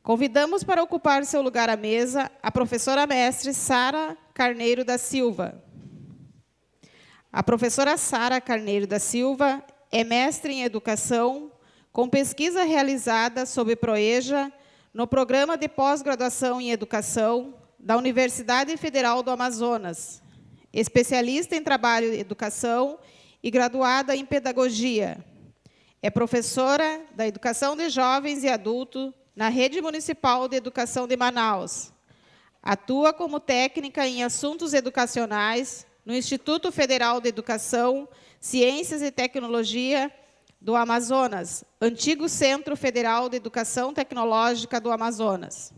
Convidamos para ocupar seu lugar à mesa a professora mestre Sara Carneiro da Silva. A professora Sara Carneiro da Silva é mestre em Educação, com pesquisa realizada sob Proeja no Programa de Pós-Graduação em Educação da Universidade Federal do Amazonas, especialista em Trabalho e Educação e graduada em Pedagogia. É professora da Educação de Jovens e Adultos na Rede Municipal de Educação de Manaus. Atua como técnica em assuntos educacionais no Instituto Federal de Educação, Ciências e Tecnologia do Amazonas, antigo Centro Federal de Educação Tecnológica do Amazonas.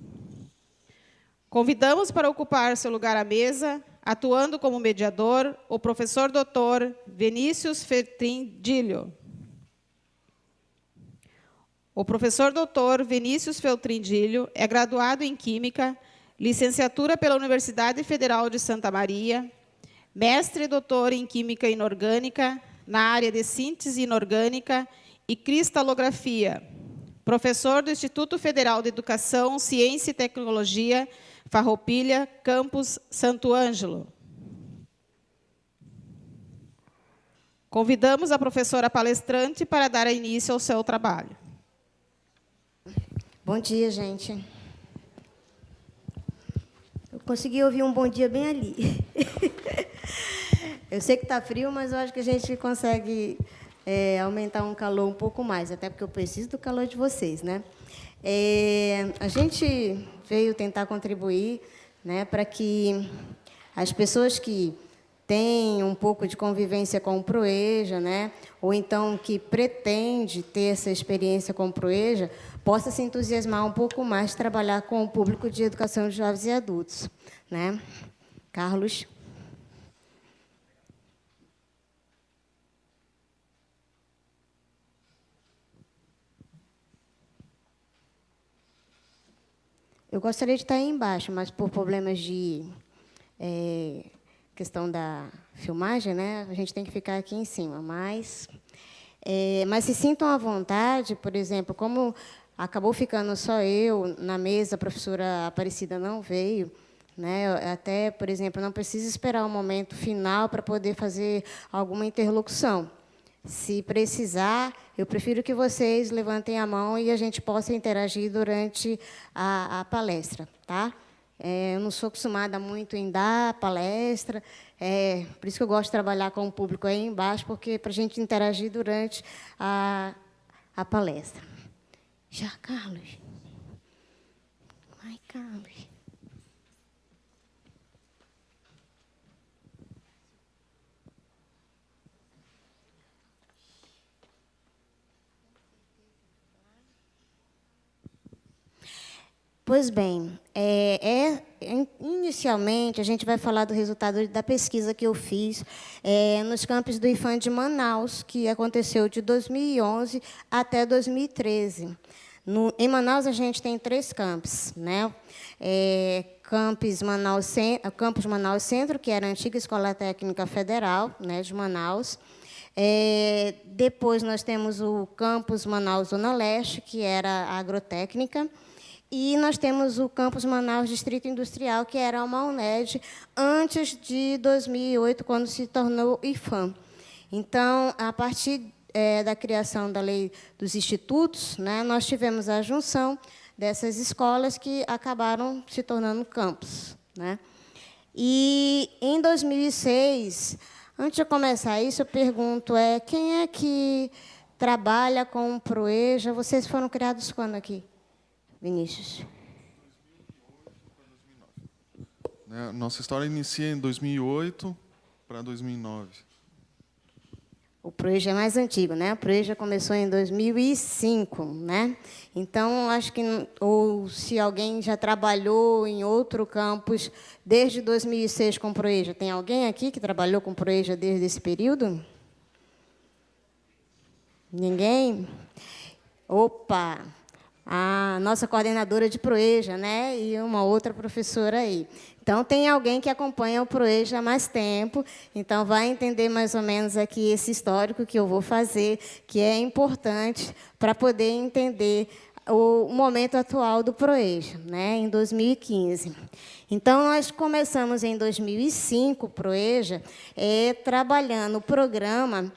Convidamos para ocupar seu lugar à mesa, atuando como mediador, o professor doutor Vinícius Feltrindilho. O professor doutor Vinícius Feltrindilho é graduado em Química, licenciatura pela Universidade Federal de Santa Maria, mestre e doutor em Química Inorgânica, na área de síntese inorgânica e cristalografia, professor do Instituto Federal de Educação, Ciência e Tecnologia, Farroupilha, campus Santo Ângelo. Convidamos a professora palestrante para dar início ao seu trabalho. Bom dia, gente. Eu consegui ouvir um bom dia bem ali. Eu sei que está frio, mas eu acho que a gente consegue aumentar um calor um pouco mais, até porque eu preciso do calor de vocês, né? A gente veio tentar contribuir, né, para que as pessoas que têm um pouco de convivência com o Proeja, né, ou então que pretende ter essa experiência com o Proeja, possa se entusiasmar um pouco mais de trabalhar com o público de educação de jovens e adultos, né? Carlos. Eu gostaria de estar aí embaixo, mas por problemas de questão da filmagem, né, a gente tem que ficar aqui em cima. Mas se sintam à vontade, por exemplo, como acabou ficando só eu na mesa, a professora Aparecida não veio, né, até, por exemplo, não precisa esperar o momento final para poder fazer alguma interlocução. Se precisar, eu prefiro que vocês levantem a mão e a gente possa interagir durante a palestra, tá? Eu não sou acostumada muito em dar palestra, por isso que eu gosto de trabalhar com o público aí embaixo, porque para a gente interagir durante a palestra. Já, Carlos? Ai, Carlos. Pois bem, inicialmente, a gente vai falar do resultado da pesquisa que eu fiz nos campos do IFAM de Manaus, que aconteceu de 2011 até 2013. Em Manaus, a gente tem 3 campos, né? Campus Manaus Centro, que era a antiga Escola Técnica Federal, né, de Manaus. Depois, nós temos o campus Manaus Zona Leste, que era a agrotécnica. E nós temos o campus Manaus Distrito Industrial, que era uma UNED, antes de 2008, quando se tornou IFAM. Então, a partir da criação da lei dos institutos, né, nós tivemos a junção dessas escolas que acabaram se tornando campus, né? E, em 2006, antes de começar isso, eu pergunto, quem é que trabalha com o Proeja? Vocês foram criados quando aqui? Vinícius. Nossa história inicia em 2008 para 2009. O Proeja é mais antigo, né? O Proeja começou em 2005, né? Então, acho que, ou se alguém já trabalhou em outro campus desde 2006 com o Proeja, tem alguém aqui que trabalhou com o Proeja desde esse período? Ninguém? Opa! A nossa coordenadora de Proeja, né? E uma outra professora aí. Então, tem alguém que acompanha o Proeja há mais tempo, então vai entender mais ou menos aqui esse histórico que eu vou fazer, que é importante para poder entender o momento atual do PROEJA, né, em 2015. Então, nós começamos em 2005 o PROEJA, trabalhando o programa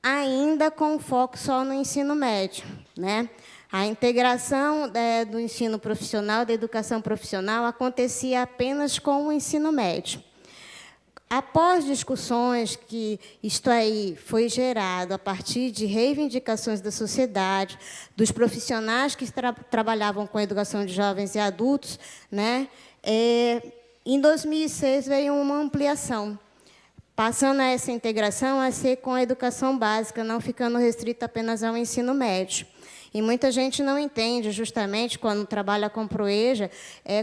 ainda com foco só no ensino médio, né? A integração do ensino profissional, da educação profissional, acontecia apenas com o ensino médio. Após discussões que isto aí foi gerado a partir de reivindicações da sociedade, dos profissionais que trabalhavam com a educação de jovens e adultos, né, em 2006 veio uma ampliação, passando essa integração a ser com a educação básica, não ficando restrita apenas ao ensino médio. E muita gente não entende, justamente, quando trabalha com PROEJA,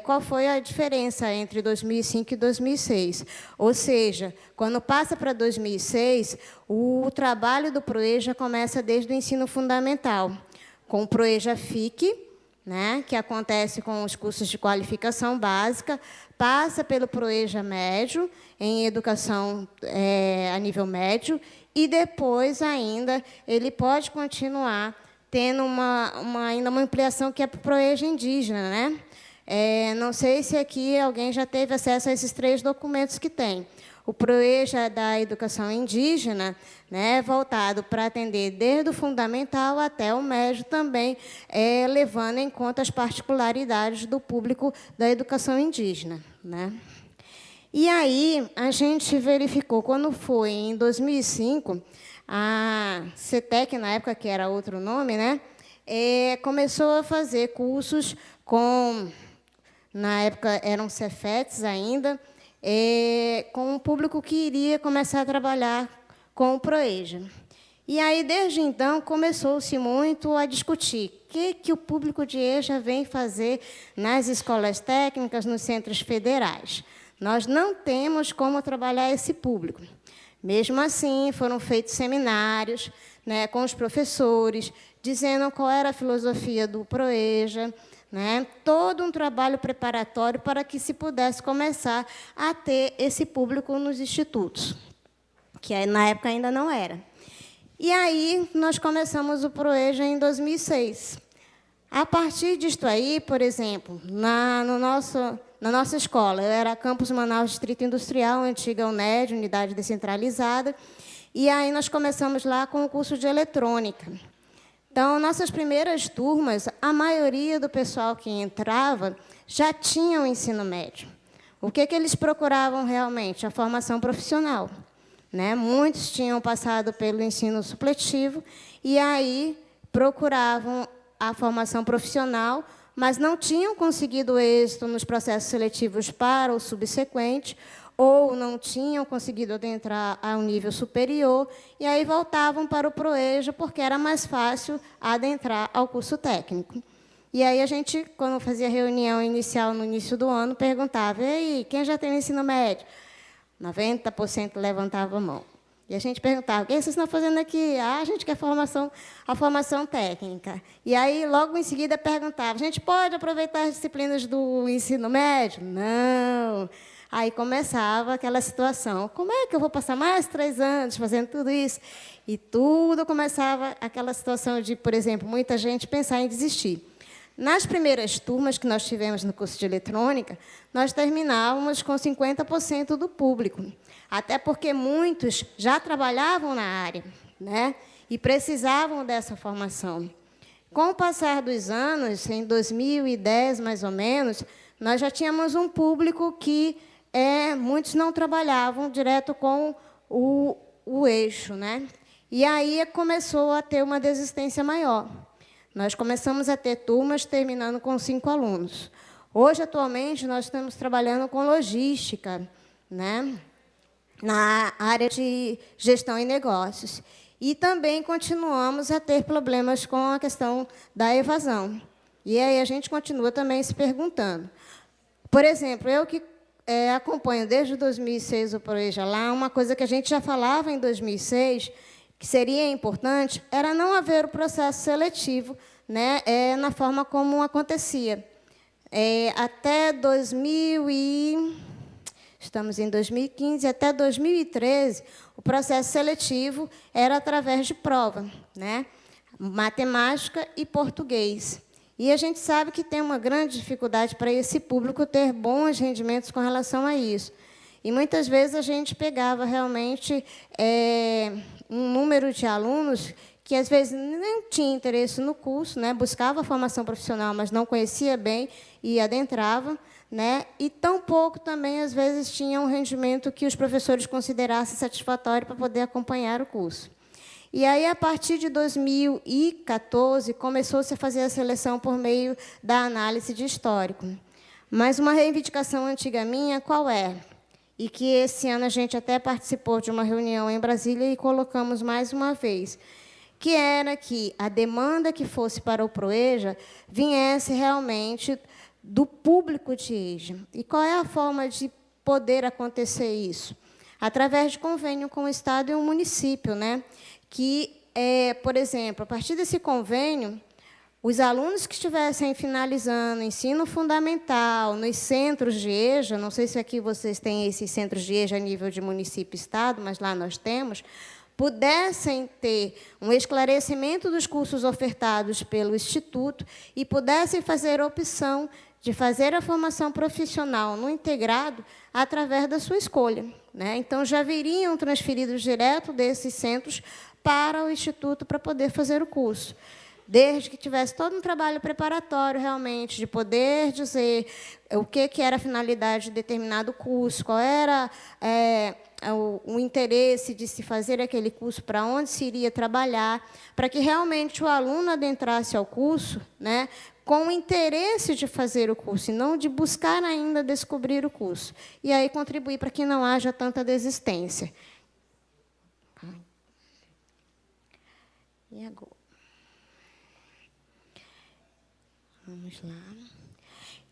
qual foi a diferença entre 2005 e 2006. Ou seja, quando passa para 2006, o trabalho do PROEJA começa desde o ensino fundamental, com o PROEJA FIC, né, que acontece com os cursos de qualificação básica, passa pelo PROEJA médio, em educação a nível médio, e depois, ainda, ele pode continuar tendo ainda uma ampliação que é para o PROEJA indígena, né? Não sei se aqui alguém já teve acesso a esses 3 documentos que tem. O PROEJA da educação indígena, né, voltado para atender desde o fundamental até o médio também, levando em conta as particularidades do público da educação indígena, né? E aí, a gente verificou, quando foi em 2005, a CETEC, na época, que era outro nome, né, começou a fazer cursos com, na época, eram Cefetes ainda, com um público que iria começar a trabalhar com o PROEJA. E aí, desde então, começou-se muito a discutir o que o público de EJA vem fazer nas escolas técnicas, nos centros federais. Nós não temos como trabalhar esse público. Mesmo assim, foram feitos seminários, né, com os professores, dizendo qual era a filosofia do PROEJA, né, todo um trabalho preparatório para que se pudesse começar a ter esse público nos institutos, que na época ainda não era. E aí, nós começamos o PROEJA em 2006. A partir disto aí, por exemplo, na nossa escola, eu era Campus Manaus Distrito Industrial, antiga UNED, Unidade Descentralizada, e aí nós começamos lá com o curso de eletrônica. Então, nossas primeiras turmas, a maioria do pessoal que entrava já tinha o ensino médio. O que eles procuravam realmente? A formação profissional, né? Muitos tinham passado pelo ensino supletivo e aí procuravam a formação profissional, mas não tinham conseguido êxito nos processos seletivos para o subsequente, ou não tinham conseguido adentrar a um nível superior, e aí voltavam para o PROEJA, porque era mais fácil adentrar ao curso técnico. E aí a gente, quando fazia reunião inicial no início do ano, perguntava, e aí, quem já tem o ensino médio? 90% levantava a mão. E a gente perguntava, o que vocês estão fazendo aqui? Ah, a gente quer a formação técnica. E aí, logo em seguida, perguntava, a gente pode aproveitar as disciplinas do ensino médio? Não. Aí começava aquela situação, como é que eu vou passar mais 3 anos fazendo tudo isso? E tudo começava aquela situação de, por exemplo, muita gente pensar em desistir. Nas primeiras turmas que nós tivemos no curso de eletrônica, nós terminávamos com 50% do público, até porque muitos já trabalhavam na área, né, e precisavam dessa formação. Com o passar dos anos, em 2010, mais ou menos, nós já tínhamos um público que muitos não trabalhavam direto com o eixo, né? E aí começou a ter uma desistência maior. Nós começamos a ter turmas terminando com 5 alunos. Hoje, atualmente, nós estamos trabalhando com logística, né, na área de gestão e negócios. E também continuamos a ter problemas com a questão da evasão. E aí a gente continua também se perguntando. Por exemplo, eu que acompanho desde 2006 o PROEJA lá, uma coisa que a gente já falava em 2006, que seria importante, era não haver o processo seletivo, né, na forma como acontecia. Até estamos em 2015, até 2013, o processo seletivo era através de prova, né, matemática e português. E a gente sabe que tem uma grande dificuldade para esse público ter bons rendimentos com relação a isso. E, muitas vezes, a gente pegava realmente um número de alunos que, às vezes, nem tinha interesse no curso, né, buscava a formação profissional, mas não conhecia bem e adentrava, né, e tampouco também, às vezes, tinha um rendimento que os professores considerassem satisfatório para poder acompanhar o curso. E aí, a partir de 2014, começou-se a fazer a seleção por meio da análise de histórico. Mas uma reivindicação antiga minha, qual é? E que esse ano a gente até participou de uma reunião em Brasília e colocamos mais uma vez, que era que a demanda que fosse para o PROEJA viesse realmente do público de EJA. E qual é a forma de poder acontecer isso? Através de convênio com o Estado e o município, né? Que, por exemplo, a partir desse convênio, os alunos que estivessem finalizando ensino fundamental nos centros de EJA, não sei se aqui vocês têm esses centros de EJA a nível de município e estado, mas lá nós temos, pudessem ter um esclarecimento dos cursos ofertados pelo Instituto e pudessem fazer a opção de fazer a formação profissional no integrado através da sua escolha, né? Então, já viriam transferidos direto desses centros para o Instituto para poder fazer o curso. Desde que tivesse todo um trabalho preparatório, realmente, de poder dizer o que era a finalidade de determinado curso, qual era o interesse de se fazer aquele curso, para onde se iria trabalhar, para que realmente o aluno adentrasse ao curso, né, com o interesse de fazer o curso, e não de buscar ainda descobrir o curso. E aí contribuir para que não haja tanta desistência. E agora? Vamos lá.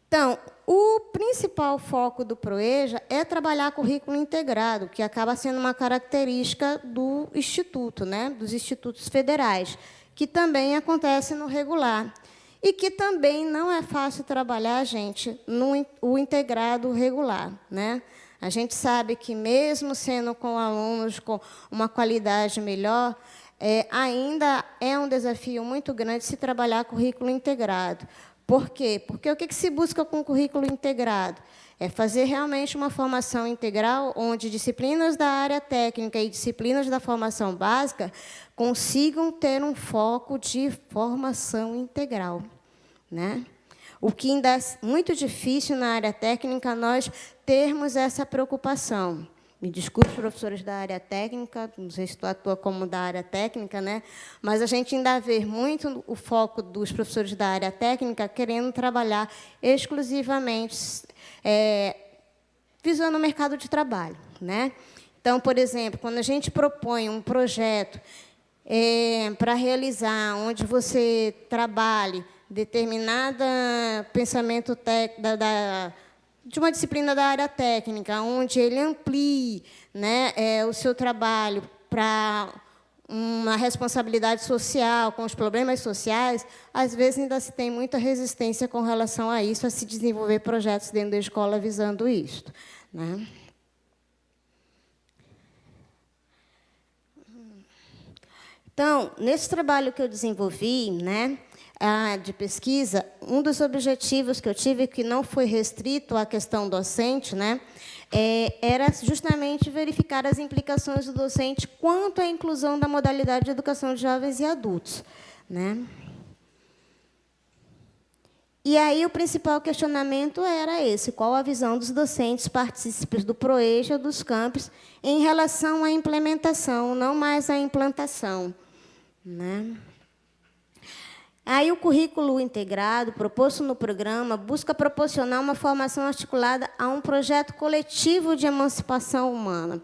Então, o principal foco do PROEJA é trabalhar currículo integrado, que acaba sendo uma característica do Instituto, né, dos institutos federais, que também acontece no regular. E que também não é fácil trabalhar, gente, o integrado regular, né? A gente sabe que, mesmo sendo com alunos com uma qualidade melhor, ainda é um desafio muito grande se trabalhar currículo integrado. Por quê? Porque o que se busca com o currículo integrado? É fazer realmente uma formação integral, onde disciplinas da área técnica e disciplinas da formação básica consigam ter um foco de formação integral, né? O que ainda é muito difícil na área técnica nós termos essa preocupação. Me desculpe, professores da área técnica, não sei se tu atua como da área técnica, né? Mas a gente ainda vê muito o foco dos professores da área técnica querendo trabalhar exclusivamente visando o mercado de trabalho, né? Então, por exemplo, quando a gente propõe um projeto para realizar, onde você trabalhe determinado pensamento de uma disciplina da área técnica, onde ele amplie, né, o seu trabalho para uma responsabilidade social, com os problemas sociais, às vezes ainda se tem muita resistência com relação a isso, a se desenvolver projetos dentro da escola visando isto, né? Então, nesse trabalho que eu desenvolvi, né, de pesquisa, um dos objetivos que eu tive, que não foi restrito à questão docente, né, era justamente verificar as implicações do docente quanto à inclusão da modalidade de educação de jovens e adultos, né? E aí o principal questionamento era esse: qual a visão dos docentes partícipes do PROEJA, dos campos, em relação à implementação, não mais à implantação, né? Aí o currículo integrado, proposto no programa, busca proporcionar uma formação articulada a um projeto coletivo de emancipação humana.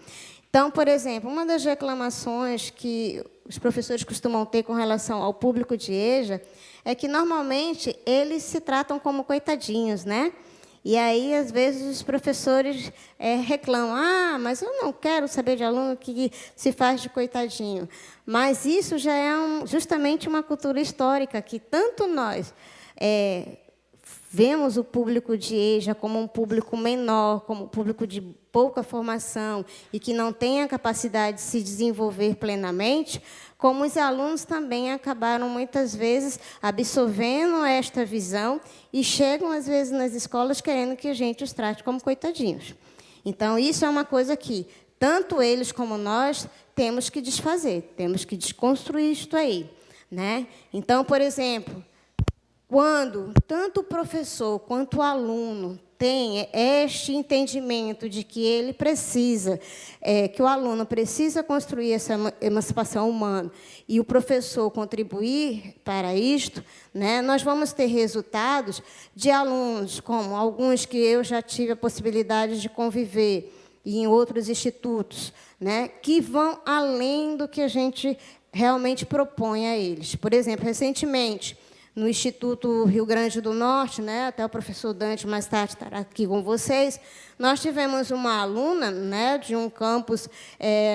Então, por exemplo, uma das reclamações que os professores costumam ter com relação ao público de EJA é que, normalmente, eles se tratam como coitadinhos, né? E aí, às vezes, os professores reclamam: mas eu não quero saber de aluno que se faz de coitadinho. Mas isso já é justamente uma cultura histórica, que tanto nós vemos o público de EJA como um público menor, como público de pouca formação e que não têm a capacidade de se desenvolver plenamente, como os alunos também acabaram, muitas vezes, absorvendo esta visão e chegam, às vezes, nas escolas querendo que a gente os trate como coitadinhos. Então, isso é uma coisa que, tanto eles como nós, temos que desfazer, temos que desconstruir isto aí, né? Então, por exemplo, quando tanto o professor quanto o aluno tem este entendimento de que ele precisa, que o aluno precisa construir essa emancipação humana e o professor contribuir para isto, né, nós vamos ter resultados de alunos, como alguns que eu já tive a possibilidade de conviver, e em outros institutos, né, que vão além do que a gente realmente propõe a eles. Por exemplo, recentemente, no Instituto Rio Grande do Norte, né, até o professor Dante mais tarde estará aqui com vocês, nós tivemos uma aluna, né, de um campus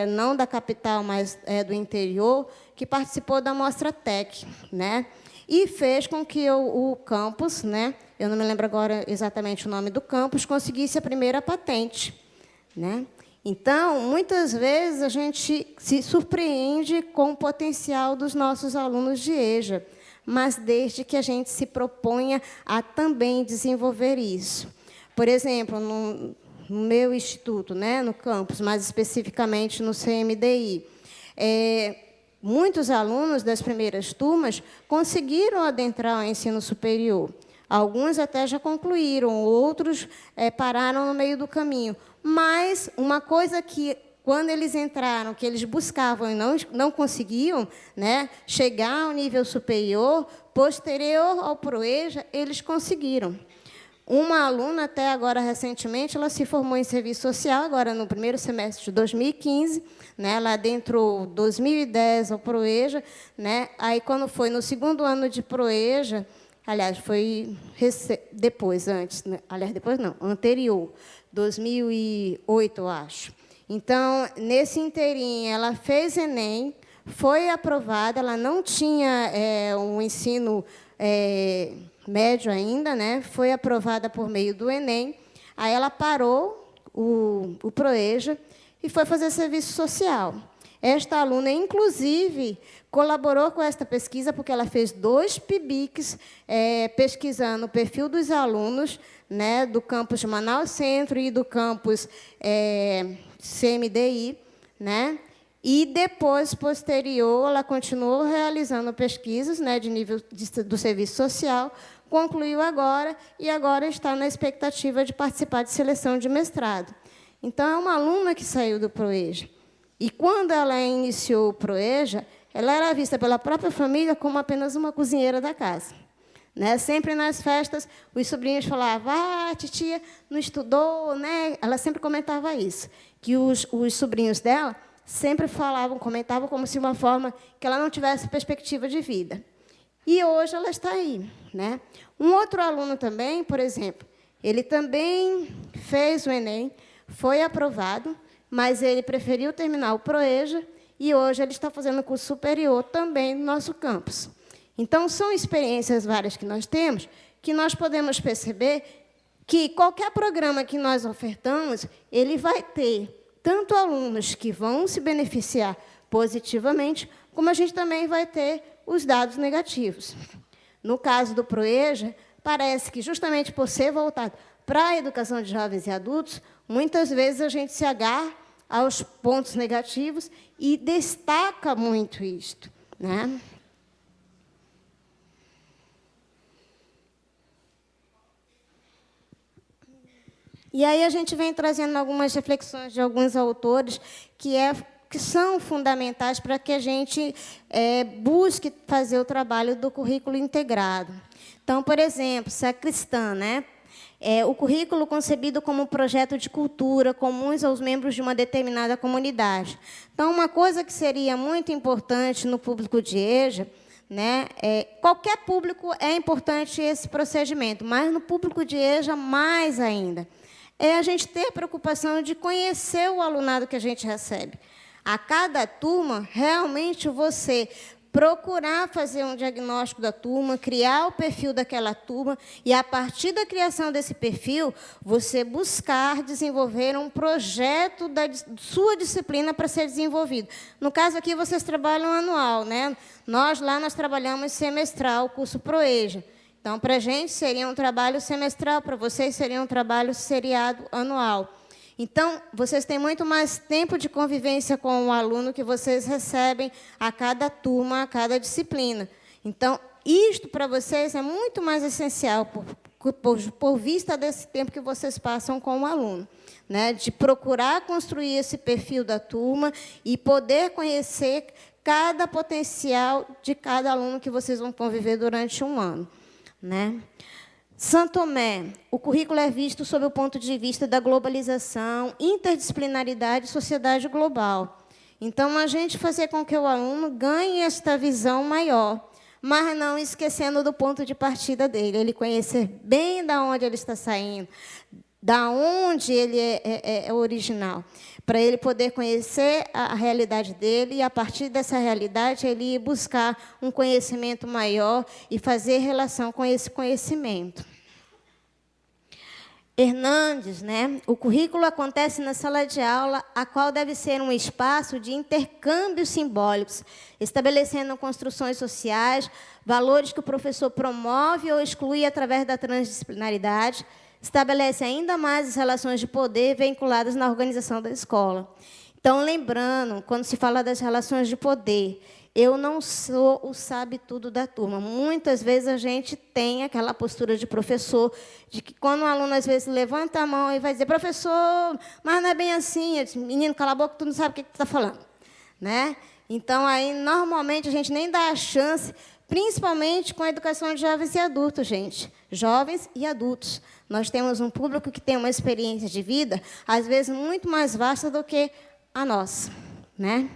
não da capital, mas do interior, que participou da Mostra Tec, né, e fez com que o campus, né, eu não me lembro agora exatamente o nome do campus, conseguisse a primeira patente, né? Então, muitas vezes, a gente se surpreende com o potencial dos nossos alunos de EJA, mas desde que a gente se proponha a também desenvolver isso. Por exemplo, no meu instituto, né, no campus, mais especificamente no CMDI, muitos alunos das primeiras turmas conseguiram adentrar ao ensino superior. Alguns até já concluíram, outros pararam no meio do caminho. Mas uma coisa que, quando eles entraram, que eles buscavam e não conseguiam, né, chegar ao nível superior, posterior ao PROEJA, eles conseguiram. Uma aluna, até agora, recentemente, ela se formou em serviço social, agora no primeiro semestre de 2015, né, ela adentrou 2010 ao PROEJA, né, aí, quando foi no segundo ano de PROEJA, aliás, foi depois, antes, né, aliás, depois não, anterior, 2008, eu acho. Então, nesse inteirinho, ela fez Enem, foi aprovada, ela não tinha um ensino médio ainda, né? Foi aprovada por meio do Enem, aí ela parou o PROEJA e foi fazer serviço social. Esta aluna, inclusive, colaborou com esta pesquisa, porque ela fez 2 PIBICs pesquisando o perfil dos alunos, né, do campus de Manaus Centro e do campus CMDI, né? E depois, posterior, ela continuou realizando pesquisas, né, de nível do serviço social, concluiu agora e agora está na expectativa de participar de seleção de mestrado. Então, é uma aluna que saiu do PROEJA. E, quando ela iniciou o PROEJA, ela era vista pela própria família como apenas uma cozinheira da casa. Né? Sempre nas festas, os sobrinhos falavam, titia não estudou, né? Ela sempre comentava isso, que os sobrinhos dela sempre comentavam como se uma forma que ela não tivesse perspectiva de vida. E hoje ela está aí. Né? Um outro aluno também, por exemplo, ele também fez o Enem, foi aprovado, mas ele preferiu terminar o PROEJA e hoje ele está fazendo curso superior também no nosso campus. Então, são experiências várias que nós temos, que nós podemos perceber que qualquer programa que nós ofertamos, ele vai ter tanto alunos que vão se beneficiar positivamente, como a gente também vai ter os dados negativos. No caso do PROEJA, parece que, justamente por ser voltado para a educação de jovens e adultos, muitas vezes a gente se agarra aos pontos negativos e destaca muito isto. Né? E aí a gente vem trazendo algumas reflexões de alguns autores que são fundamentais para que a gente busque fazer o trabalho do currículo integrado. Então, por exemplo, Sacristã, né? O currículo concebido como um projeto de cultura comuns aos membros de uma determinada comunidade. Então, uma coisa que seria muito importante no público de EJA, né, qualquer público é importante esse procedimento, mas no público de EJA, mais ainda, é a gente ter a preocupação de conhecer o alunado que a gente recebe. A cada turma, realmente, você procurar fazer um diagnóstico da turma, criar o perfil daquela turma e, a partir da criação desse perfil, você buscar desenvolver um projeto da sua disciplina para ser desenvolvido. No caso aqui, vocês trabalham anual, né? Nós trabalhamos semestral, o curso ProEja. Então, para a gente, seria um trabalho semestral, para vocês, seria um trabalho seriado anual. Então, vocês têm muito mais tempo de convivência com o aluno que vocês recebem a cada turma, a cada disciplina. Então, isto para vocês é muito mais essencial, por vista desse tempo que vocês passam com o aluno, né? De procurar construir esse perfil da turma e poder conhecer cada potencial de cada aluno que vocês vão conviver durante um ano, né? Santo Tomé, o currículo é visto sob o ponto de vista da globalização, interdisciplinaridade e sociedade global. Então, a gente fazer com que o aluno ganhe esta visão maior, mas não esquecendo do ponto de partida dele, ele conhecer bem de onde ele está saindo, da onde ele é original, para ele poder conhecer a realidade dele e, a partir dessa realidade, ele ir buscar um conhecimento maior e fazer relação com esse conhecimento. Hernandes, né? O currículo acontece na sala de aula, a qual deve ser um espaço de intercâmbios simbólicos, estabelecendo construções sociais, valores que o professor promove ou exclui através da transdisciplinaridade, estabelece ainda mais as relações de poder vinculadas na organização da escola. Então, lembrando, quando se fala das relações de poder, eu não sou o sabe-tudo da turma. Muitas vezes a gente tem aquela postura de professor, de que quando o aluno, às vezes, levanta a mão e vai dizer, professor, mas não é bem assim. Eu disse, menino, cala a boca, tu não sabe o que tu está falando, né? Então, aí, normalmente, a gente nem dá a chance, principalmente com a educação de jovens e adultos, gente. Jovens e adultos. Nós temos um público que tem uma experiência de vida, às vezes, muito mais vasta do que a nossa, né?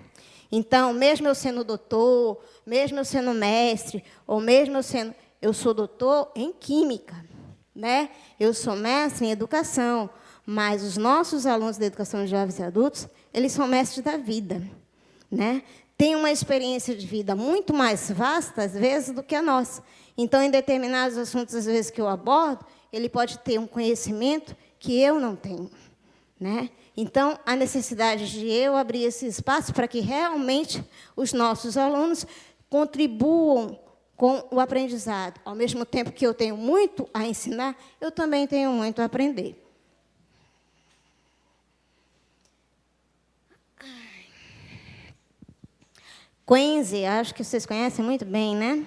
Então, mesmo eu sendo doutor, mesmo eu sendo mestre, ou mesmo eu sou doutor em química, né? Eu sou mestre em educação, mas os nossos alunos da educação de jovens e adultos, eles são mestres da vida, né? Têm uma experiência de vida muito mais vasta, às vezes, do que a nossa. Então, em determinados assuntos, às vezes, que eu abordo, ele pode ter um conhecimento que eu não tenho, né? Então, a necessidade de eu abrir esse espaço para que realmente os nossos alunos contribuam com o aprendizado. Ao mesmo tempo que eu tenho muito a ensinar, eu também tenho muito a aprender. Quenze, acho que vocês conhecem muito bem, né?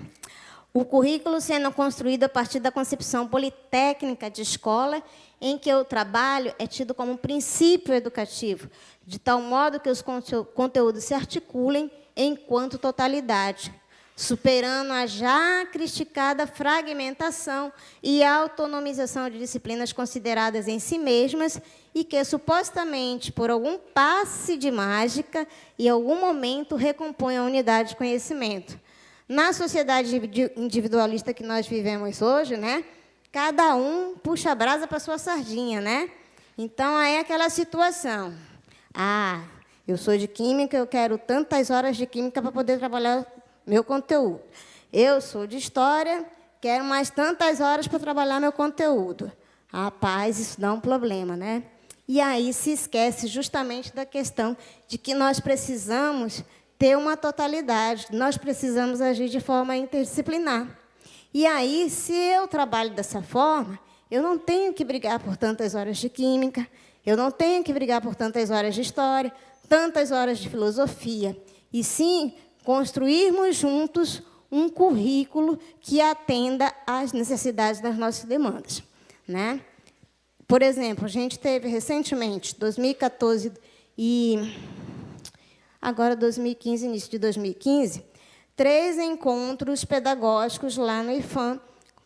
O currículo sendo construído a partir da concepção politécnica de escola, em que o trabalho é tido como um princípio educativo, de tal modo que os conteúdos se articulem enquanto totalidade, superando a já criticada fragmentação e autonomização de disciplinas consideradas em si mesmas e que, supostamente, por algum passe de mágica, em algum momento recompõem a unidade de conhecimento. Na sociedade individualista que nós vivemos hoje, né, cada um puxa a brasa para a sua sardinha, né? Então, aí é aquela situação. Ah, eu sou de química, eu quero tantas horas de química para poder trabalhar meu conteúdo. Eu sou de história, quero mais tantas horas para trabalhar meu conteúdo. Rapaz, isso dá um problema, né? E aí se esquece justamente da questão de que nós precisamos ter uma totalidade, nós precisamos agir de forma interdisciplinar. E aí, se eu trabalho dessa forma, eu não tenho que brigar por tantas horas de química, eu não tenho que brigar por tantas horas de história, tantas horas de filosofia, e sim construirmos juntos um currículo que atenda às necessidades das nossas demandas, né? Por exemplo, a gente teve recentemente, 2014 e agora 2015, início de 2015, 3 encontros pedagógicos lá no IFAM,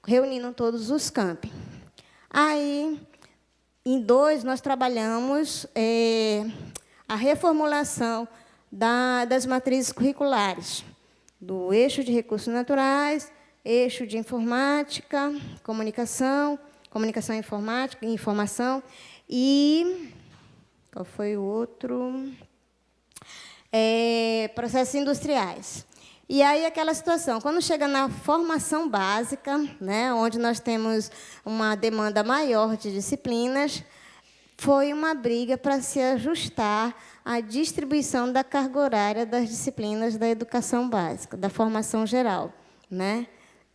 reunindo todos os campi. Aí, em 2, nós trabalhamos a reformulação das matrizes curriculares, do eixo de recursos naturais, eixo de informática, comunicação informática, informação, e qual foi o outro? Processos industriais. E aí, aquela situação, quando chega na formação básica, né, onde nós temos uma demanda maior de disciplinas, foi uma briga para se ajustar à distribuição da carga horária das disciplinas da educação básica, da formação geral, né?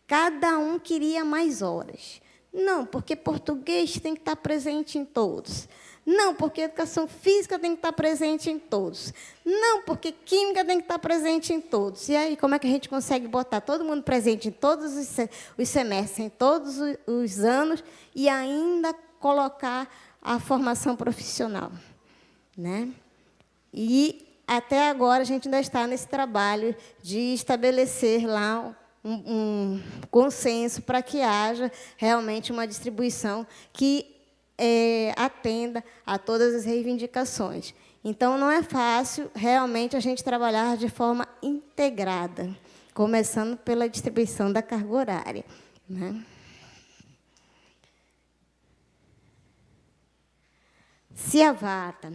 Cada um queria mais horas. Não, porque português tem que estar presente em todos. Não, porque educação física tem que estar presente em todos. Não, porque química tem que estar presente em todos. E aí, como é que a gente consegue botar todo mundo presente em todos os semestres, em todos os anos, e ainda colocar a formação profissional, né? E, até agora, a gente ainda está nesse trabalho de estabelecer lá um consenso para que haja realmente uma distribuição que atenda a todas as reivindicações. Então, não é fácil, realmente, a gente trabalhar de forma integrada, começando pela distribuição da carga horária, né? Ciavata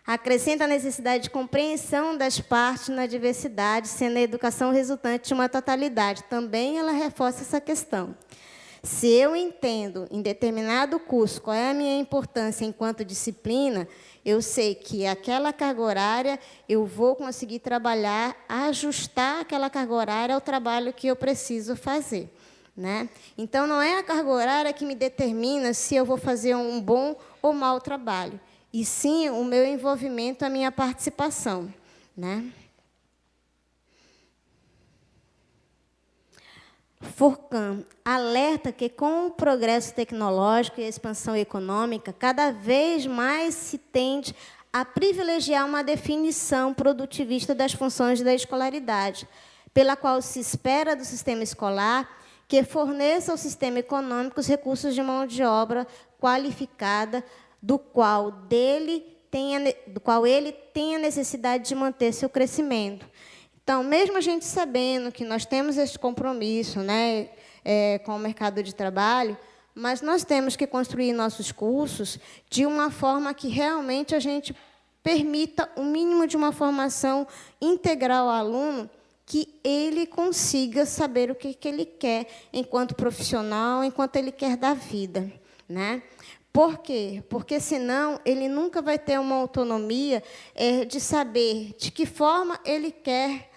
acrescenta a necessidade de compreensão das partes na diversidade, sendo a educação resultante de uma totalidade. Também ela reforça essa questão. Se eu entendo, em determinado curso, qual é a minha importância enquanto disciplina, eu sei que aquela carga horária, eu vou conseguir trabalhar, ajustar aquela carga horária ao trabalho que eu preciso fazer, né? Então, não é a carga horária que me determina se eu vou fazer um bom ou mau trabalho, e sim o meu envolvimento, a minha participação, né? Furcan alerta que, com o progresso tecnológico e a expansão econômica, cada vez mais se tende a privilegiar uma definição produtivista das funções da escolaridade, pela qual se espera do sistema escolar que forneça ao sistema econômico os recursos de mão de obra qualificada, do qual ele tenha necessidade de manter seu crescimento. Então, mesmo a gente sabendo que nós temos esse compromisso, né, com o mercado de trabalho, mas nós temos que construir nossos cursos de uma forma que realmente a gente permita o mínimo de uma formação integral ao aluno, que ele consiga saber o que ele quer enquanto profissional, enquanto ele quer da vida, né? Por quê? Porque, senão, ele nunca vai ter uma autonomia de saber de que forma ele quer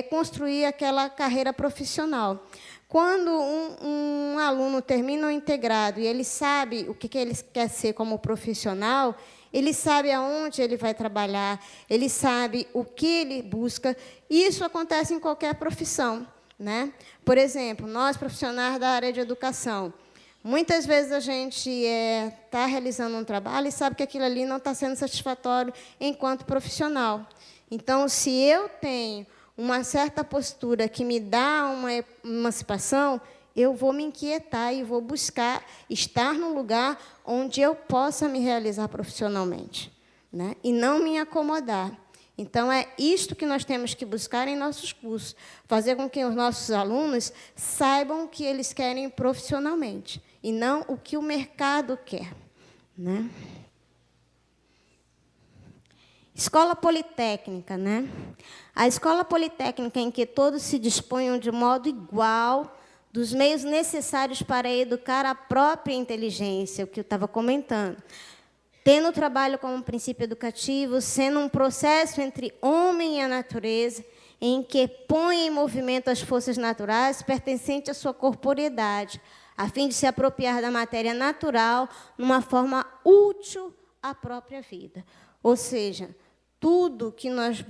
construir aquela carreira profissional. Quando um aluno termina o integrado e ele sabe o que ele quer ser como profissional, ele sabe aonde ele vai trabalhar, ele sabe o que ele busca. Isso acontece em qualquer profissão, né? Por exemplo, nós, profissionais da área de educação, muitas vezes a gente está realizando um trabalho e sabe que aquilo ali não está sendo satisfatório enquanto profissional. Então, se eu tenho uma certa postura que me dá uma emancipação, eu vou me inquietar e vou buscar estar num lugar onde eu possa me realizar profissionalmente, né? E não me acomodar. Então, é isto que nós temos que buscar em nossos cursos, fazer com que os nossos alunos saibam o que eles querem profissionalmente, e não o que o mercado quer, né? Escola politécnica, né? A escola politécnica em que todos se disponham de modo igual dos meios necessários para educar a própria inteligência, o que eu estava comentando, tendo o trabalho como princípio educativo, sendo um processo entre homem e a natureza, em que põe em movimento as forças naturais pertencentes à sua corporeidade, a fim de se apropriar da matéria natural numa forma útil à própria vida. Ou seja, tudo que nós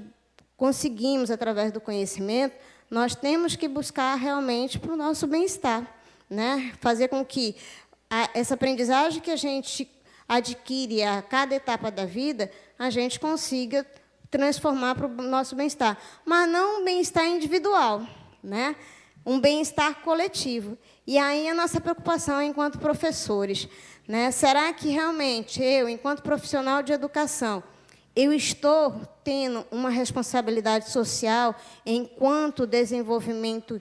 conseguimos através do conhecimento, nós temos que buscar realmente para o nosso bem-estar, né? Fazer com que essa aprendizagem que a gente adquire a cada etapa da vida, a gente consiga transformar para o nosso bem-estar. Mas não um bem-estar individual, né? Um bem-estar coletivo. E aí a nossa preocupação enquanto professores, né? Será que realmente eu, enquanto profissional de educação, eu estou tendo uma responsabilidade social enquanto desenvolvimento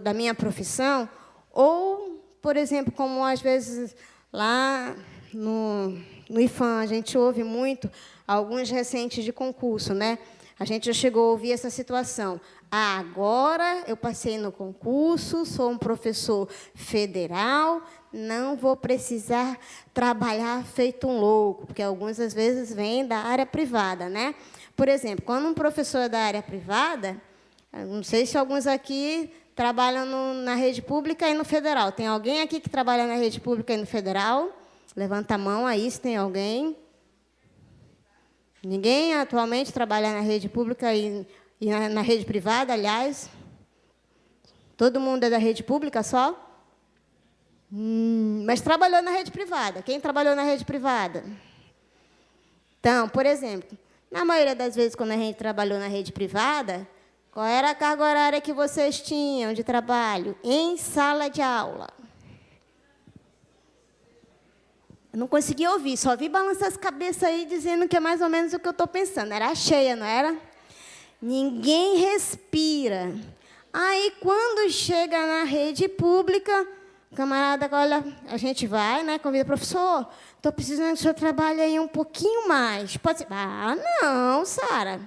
da minha profissão? Ou, por exemplo, como às vezes lá no IFAM a gente ouve muito, alguns recentes de concurso, né? A gente já chegou a ouvir essa situação. Ah, agora eu passei no concurso, sou um professor federal, não vou precisar trabalhar feito um louco, porque alguns, às vezes, vêm da área privada, né? Por exemplo, quando um professor é da área privada, não sei se alguns aqui trabalham na rede pública e no federal. Tem alguém aqui que trabalha na rede pública e no federal? Levanta a mão aí se tem alguém. Ninguém atualmente trabalha na rede pública e na rede privada, aliás? Todo mundo é da rede pública só? Mas trabalhou na rede privada. Quem trabalhou na rede privada? Então, por exemplo, na maioria das vezes, quando a gente trabalhou na rede privada, qual era a carga horária que vocês tinham de trabalho em sala de aula? Eu não consegui ouvir, só vi balançar as cabeças aí, dizendo que é mais ou menos o que eu estou pensando. Era cheia, não era? Ninguém respira. Aí, quando chega na rede pública, o camarada, olha, a gente vai, né, convida o professor, estou precisando que o senhor trabalhe aí um pouquinho mais. Pode ser? Ah, não, Sara.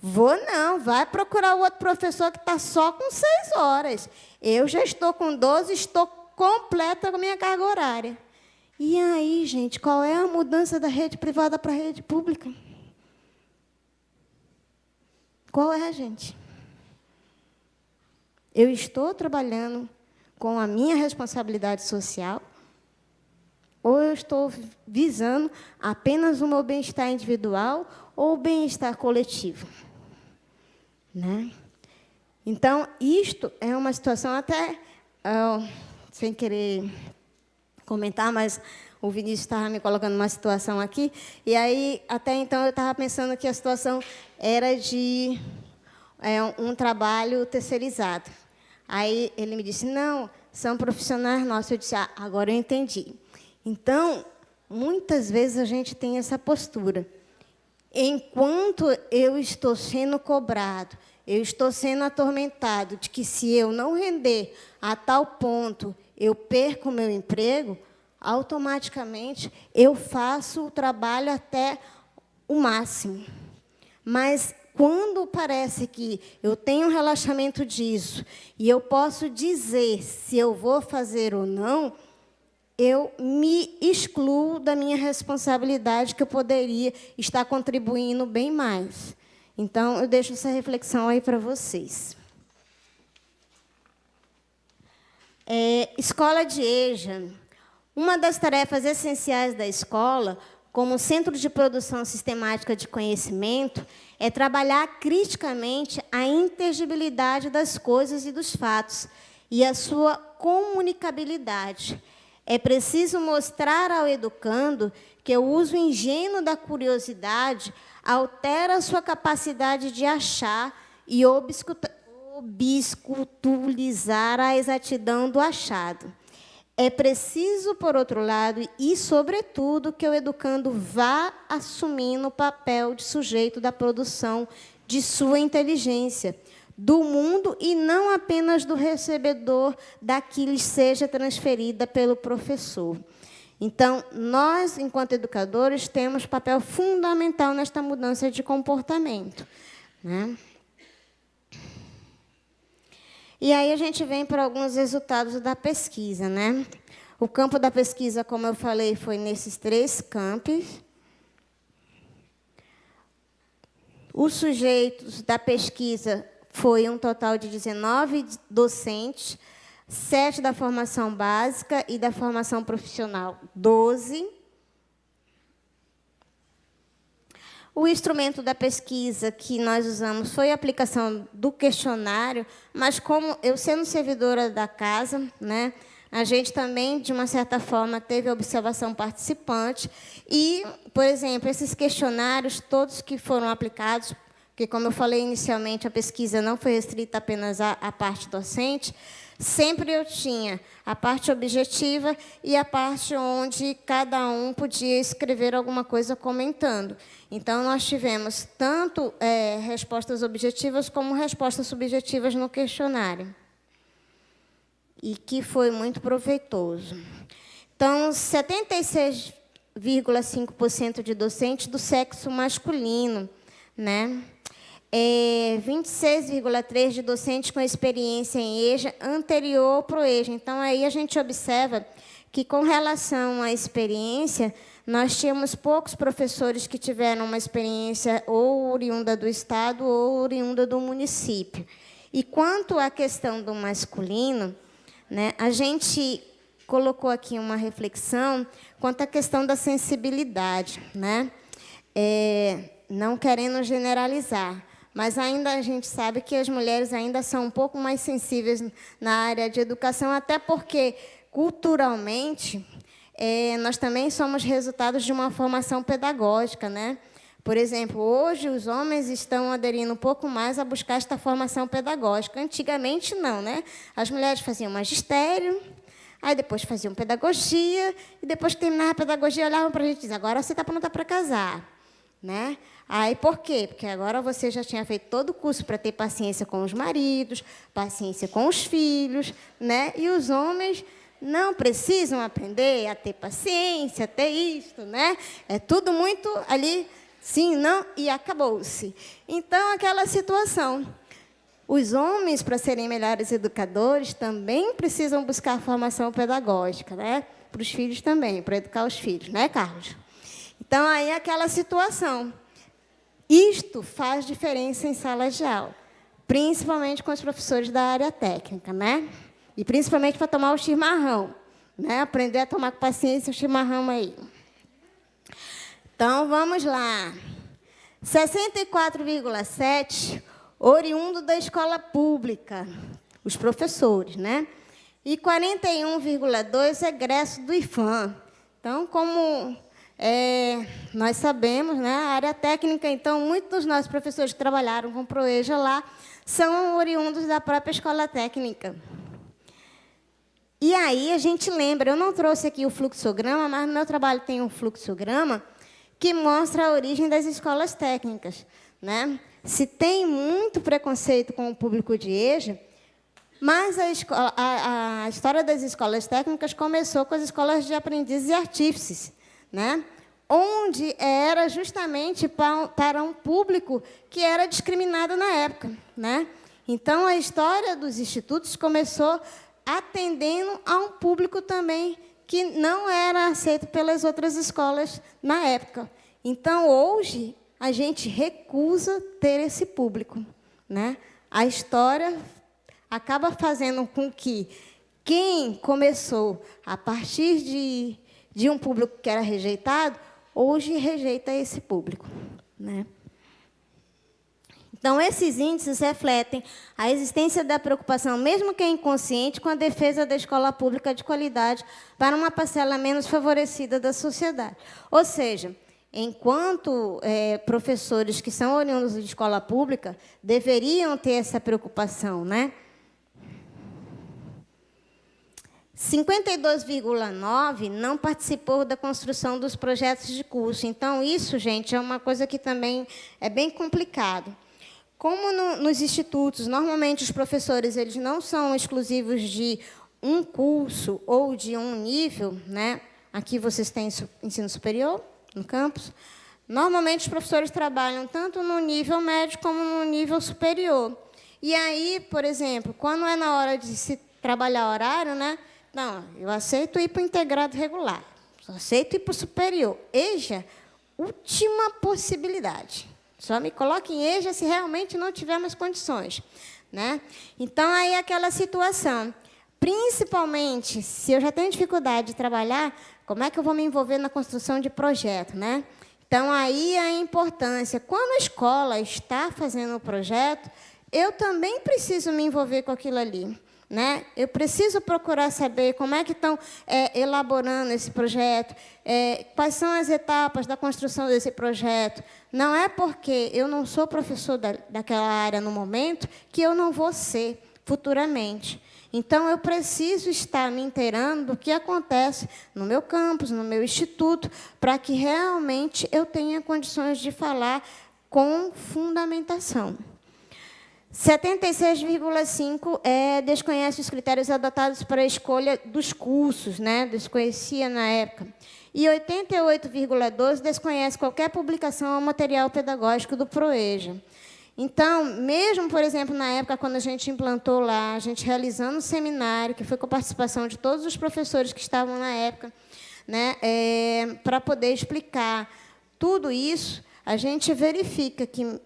Vou não, vai procurar o outro professor que está só com 6 horas. Eu já estou com 12, estou completa com a minha carga horária. E aí, gente, qual é a mudança da rede privada para a rede pública? Qual é, gente? Eu estou trabalhando com a minha responsabilidade social ou eu estou visando apenas o meu bem-estar individual ou o bem-estar coletivo? Né? Então, isto é uma situação até, sem querer comentar, mas o Vinícius estava me colocando numa situação aqui, e aí, até então, eu estava pensando que a situação era de um trabalho terceirizado. Aí ele me disse, não, são profissionais nossos. Eu disse, agora eu entendi. Então, muitas vezes a gente tem essa postura. Enquanto eu estou sendo cobrado, eu estou sendo atormentado de que, se eu não render a tal ponto, eu perco o meu emprego, automaticamente eu faço o trabalho até o máximo. Mas, quando parece que eu tenho um relaxamento disso e eu posso dizer se eu vou fazer ou não, eu me excluo da minha responsabilidade, que eu poderia estar contribuindo bem mais. Então, eu deixo essa reflexão aí para vocês. Escola de EJA. Uma das tarefas essenciais da escola, como centro de produção sistemática de conhecimento, é trabalhar criticamente a inteligibilidade das coisas e dos fatos e a sua comunicabilidade. É preciso mostrar ao educando que o uso ingênuo da curiosidade altera a sua capacidade de achar e obscutulizar a exatidão do achado. É preciso, por outro lado, e, sobretudo, que o educando vá assumindo o papel de sujeito da produção de sua inteligência, do mundo e não apenas do recebedor da que lhe seja transferida pelo professor. Então, nós, enquanto educadores, temos papel fundamental nesta mudança de comportamento, né? E aí a gente vem para alguns resultados da pesquisa, né? O campo da pesquisa, como eu falei, foi nesses 3 campos. Os sujeitos da pesquisa foi um total de 19 docentes, 7 da formação básica e da formação profissional, 12. O instrumento da pesquisa que nós usamos foi a aplicação do questionário, mas, como eu sendo servidora da casa, né, a gente também, de uma certa forma, teve a observação participante. E, por exemplo, esses questionários, todos que foram aplicados, porque, como eu falei inicialmente, a pesquisa não foi restrita apenas à parte docente, sempre eu tinha a parte objetiva e a parte onde cada um podia escrever alguma coisa comentando. Então, nós tivemos tanto respostas objetivas como respostas subjetivas no questionário, e que foi muito proveitoso. Então, 76,5% de docentes do sexo masculino, né? 26,3% de docentes com experiência em EJA anterior ao ProEJA. Então, aí a gente observa que, com relação à experiência, nós tínhamos poucos professores que tiveram uma experiência ou oriunda do Estado ou oriunda do município. E quanto à questão do masculino, né, a gente colocou aqui uma reflexão quanto à questão da sensibilidade, né? Não querendo generalizar, mas ainda a gente sabe que as mulheres ainda são um pouco mais sensíveis na área de educação, até porque, culturalmente, nós também somos resultados de uma formação pedagógica, né? Por exemplo, hoje os homens estão aderindo um pouco mais a buscar esta formação pedagógica. Antigamente, não, né? As mulheres faziam magistério, aí depois faziam pedagogia, e depois que terminava a pedagogia, olhavam para a gente e diziam, agora você está pronta para casar. Né? Aí, por quê? Porque agora você já tinha feito todo o curso para ter paciência com os maridos, paciência com os filhos, né? E os homens não precisam aprender a ter paciência, a ter isto, né? É tudo muito ali, sim, não, e acabou-se. Então, aquela situação. Os homens, para serem melhores educadores, também precisam buscar formação pedagógica, né? Para os filhos também, para educar os filhos, né, Carlos? Então, aí aquela situação. Isto faz diferença em sala de aula, principalmente com os professores da área técnica, né? E principalmente para tomar o chimarrão, né? Aprender a tomar com paciência o chimarrão aí. Então, vamos lá. 64,7% oriundo da escola pública, os professores, né? E 41,2% egresso do IFAM. Então, como nós sabemos, né, a área técnica, então, muitos dos nossos professores que trabalharam com o ProEJA lá são oriundos da própria escola técnica. E aí a gente lembra, eu não trouxe aqui o fluxograma, mas no meu trabalho tem um fluxograma que mostra a origem das escolas técnicas, né? Se tem muito preconceito com o público de EJA, mas a história das escolas técnicas começou com as escolas de aprendizes e artífices, né? Onde era justamente para um público que era discriminado na época, né? Então, a história dos institutos começou atendendo a um público também que não era aceito pelas outras escolas na época. Então, hoje, a gente recusa ter esse público, né? A história acaba fazendo com que quem começou a partir de um público que era rejeitado, hoje rejeita esse público, né? Então, esses índices refletem a existência da preocupação, mesmo que inconsciente, com a defesa da escola pública de qualidade para uma parcela menos favorecida da sociedade. Ou seja, enquanto professores que são oriundos de escola pública deveriam ter essa preocupação, né? 52,9% não participou da construção dos projetos de curso. Então, isso, gente, é uma coisa que também é bem complicado. Como nos institutos, normalmente os professores eles não são exclusivos de um curso ou de um nível, né? Aqui vocês têm ensino superior, no campus. Normalmente, os professores trabalham tanto no nível médio como no nível superior. E aí, por exemplo, quando é na hora de se trabalhar horário, né? Não, eu aceito ir para o integrado regular, só aceito ir para o superior. EJA, última possibilidade. Só me coloque em EJA se realmente não tiver mais condições, né? Então, aí aquela situação. Principalmente, se eu já tenho dificuldade de trabalhar, como é que eu vou me envolver na construção de projeto, né? Então, aí a importância. Quando a escola está fazendo o projeto, eu também preciso me envolver com aquilo ali, né? Eu preciso procurar saber como é que estão elaborando esse projeto, quais são as etapas da construção desse projeto. Não é porque eu não sou professor daquela área no momento que eu não vou ser futuramente. Então, eu preciso estar me inteirando do que acontece no meu campus, no meu instituto, para que realmente eu tenha condições de falar com fundamentação. 76,5% desconhece os critérios adotados para a escolha dos cursos, né? Desconhecia na época. E 88,12% desconhece qualquer publicação ou material pedagógico do ProEJA. Então, mesmo, por exemplo, na época, quando a gente implantou lá, a gente realizando um seminário, que foi com a participação de todos os professores que estavam na época, né, para poder explicar tudo isso, a gente verifica que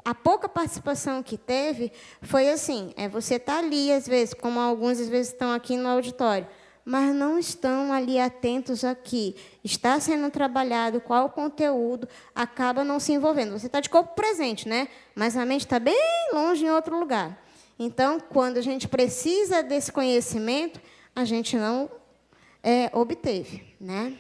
a pouca participação que teve foi assim, você está ali, às vezes, como alguns, às vezes, estão aqui no auditório, mas não estão ali atentos aqui. Está sendo trabalhado qual o conteúdo, acaba não se envolvendo. Você está de corpo presente, né? Mas a mente está bem longe em outro lugar. Então, quando a gente precisa desse conhecimento, a gente não obteve, né?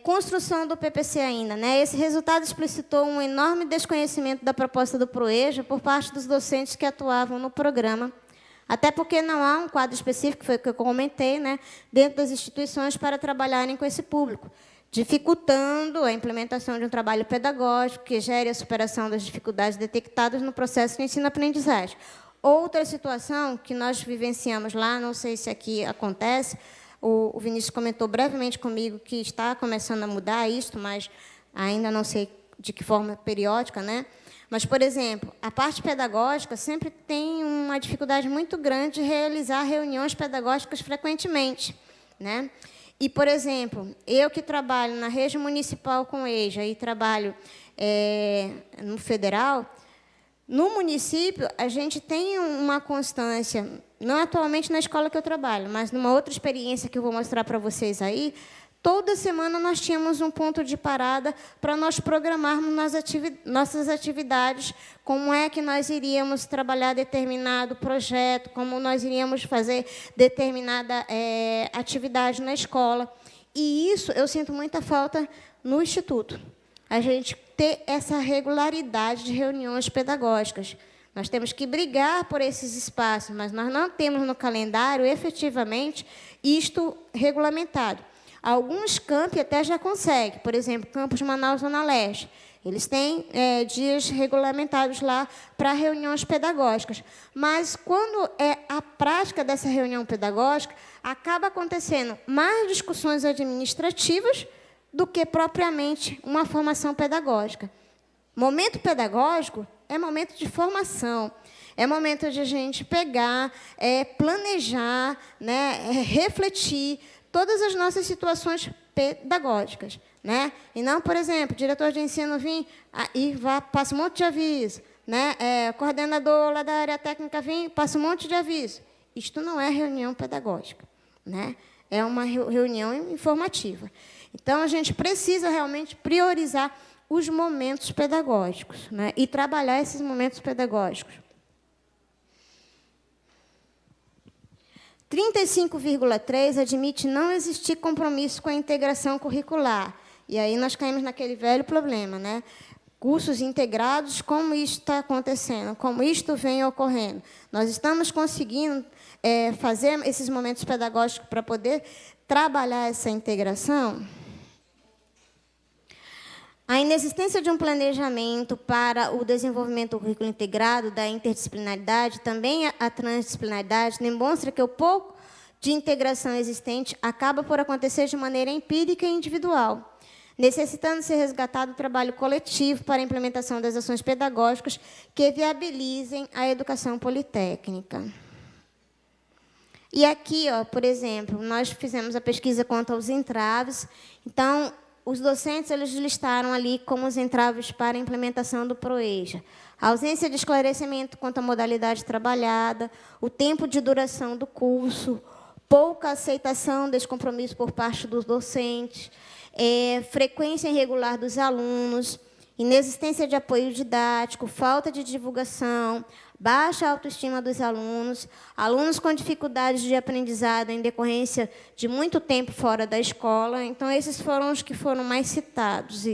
Construção do PPC ainda, né? Esse resultado explicitou um enorme desconhecimento da proposta do PROEJA por parte dos docentes que atuavam no programa, até porque não há um quadro específico, que foi o que eu comentei, né, dentro das instituições para trabalharem com esse público, dificultando a implementação de um trabalho pedagógico que gere a superação das dificuldades detectadas no processo de ensino-aprendizagem. Outra situação que nós vivenciamos lá, não sei se aqui acontece, o Vinícius comentou brevemente comigo que está começando a mudar isso, mas ainda não sei de que forma periódica, né? Mas, por exemplo, a parte pedagógica sempre tem uma dificuldade muito grande de realizar reuniões pedagógicas frequentemente, né? E, por exemplo, eu que trabalho na rede municipal com EJA e trabalho no federal, no município, a gente tem uma constância, não atualmente na escola que eu trabalho, mas numa outra experiência que eu vou mostrar para vocês aí, toda semana nós tínhamos um ponto de parada para nós programarmos nossas atividades, como é que nós iríamos trabalhar determinado projeto, como nós iríamos fazer determinada atividade na escola. E isso eu sinto muita falta no Instituto. A gente ter essa regularidade de reuniões pedagógicas. Nós temos que brigar por esses espaços, mas nós não temos no calendário, efetivamente, isto regulamentado. Alguns campi até já conseguem, por exemplo, Campus Manaus, Zona Leste. Eles têm dias regulamentados lá para reuniões pedagógicas. Mas, quando é a prática dessa reunião pedagógica, acaba acontecendo mais discussões administrativas do que propriamente uma formação pedagógica. Momento pedagógico é momento de formação, é momento de a gente pegar, planejar, né, refletir todas as nossas situações pedagógicas, né? E não, por exemplo, o diretor de ensino vir e passa um monte de aviso, né? Coordenador lá da área técnica vir, passa um monte de aviso. Isto não é reunião pedagógica, né? É uma reunião informativa. Então, a gente precisa realmente priorizar os momentos pedagógicos, né, e trabalhar esses momentos pedagógicos. 35,3 admite não existir compromisso com a integração curricular. E aí nós caímos naquele velho problema, né? Cursos integrados, como isso está acontecendo, como isto vem ocorrendo. Nós estamos conseguindo fazer esses momentos pedagógicos para poder trabalhar essa integração? A inexistência de um planejamento para o desenvolvimento do currículo integrado, da interdisciplinaridade, também a transdisciplinaridade, demonstra que o pouco de integração existente acaba por acontecer de maneira empírica e individual, necessitando ser resgatado o trabalho coletivo para a implementação das ações pedagógicas que viabilizem a educação politécnica. E aqui, por exemplo, nós fizemos a pesquisa quanto aos entraves. Então, os docentes eles listaram ali como os entraves para a implementação do PROEJA. A ausência de esclarecimento quanto à modalidade trabalhada, o tempo de duração do curso, pouca aceitação desse compromisso por parte dos docentes, frequência irregular dos alunos, inexistência de apoio didático, falta de divulgação, baixa autoestima dos alunos, alunos com dificuldades de aprendizado em decorrência de muito tempo fora da escola. Então, esses foram os que foram mais citados.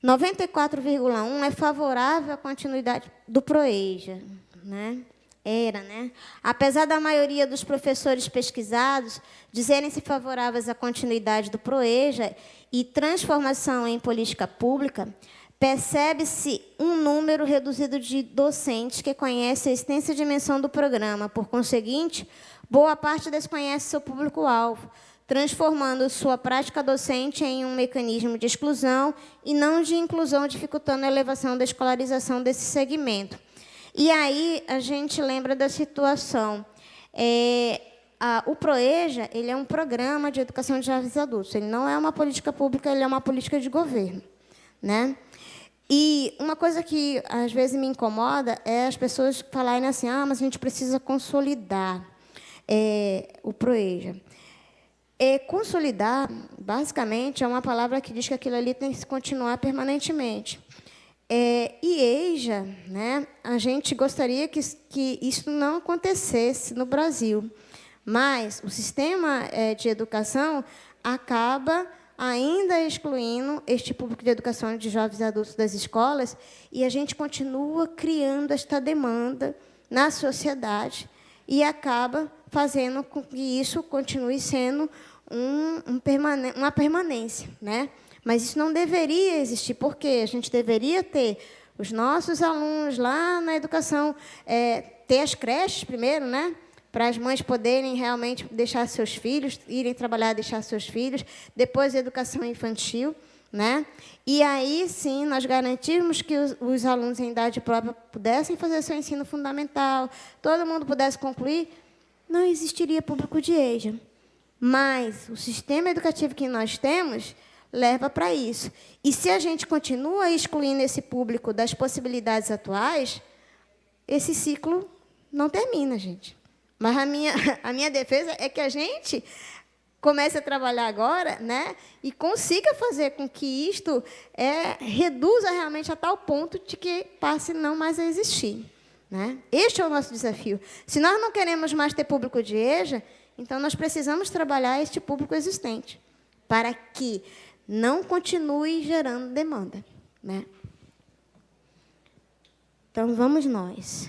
94,1% é favorável à continuidade do PROEJA, né? Né? Apesar da maioria dos professores pesquisados dizerem-se favoráveis à continuidade do PROEJA e transformação em política pública, percebe-se um número reduzido de docentes que conhecem a extensa dimensão do programa. Por conseguinte, boa parte desconhece seu público-alvo, transformando sua prática docente em um mecanismo de exclusão e não de inclusão, dificultando a elevação da escolarização desse segmento. E aí a gente lembra da situação. O PROEJA, ele é um programa de educação de jovens adultos. Ele não é uma política pública, ele é uma política de governo, né? E uma coisa que, às vezes, me incomoda é as pessoas falarem assim, mas a gente precisa consolidar o PROEJA. Consolidar, basicamente, é uma palavra que diz que aquilo ali tem que continuar permanentemente. E EJA, né, a gente gostaria que isso não acontecesse no Brasil, mas o sistema de educação acaba ainda excluindo este público de educação de jovens adultos das escolas, e a gente continua criando esta demanda na sociedade e acaba fazendo com que isso continue sendo uma permanência, né? Mas isso não deveria existir, porque a gente deveria ter os nossos alunos lá na educação, ter as creches primeiro, né? Para as mães poderem realmente deixar seus filhos, irem trabalhar, deixar seus filhos, depois a educação infantil, né? E aí, sim, nós garantirmos que os alunos em idade própria pudessem fazer seu ensino fundamental, todo mundo pudesse concluir, não existiria público de EJA. Mas o sistema educativo que nós temos leva para isso. E se a gente continua excluindo esse público das possibilidades atuais, esse ciclo não termina, gente. Mas a minha defesa é que a gente comece a trabalhar agora, né, e consiga fazer com que isto reduza realmente a tal ponto de que passe não mais a existir, né? Este é o nosso desafio. Se nós não queremos mais ter público de EJA, então nós precisamos trabalhar este público existente, para que não continue gerando demanda, né? Então, vamos nós.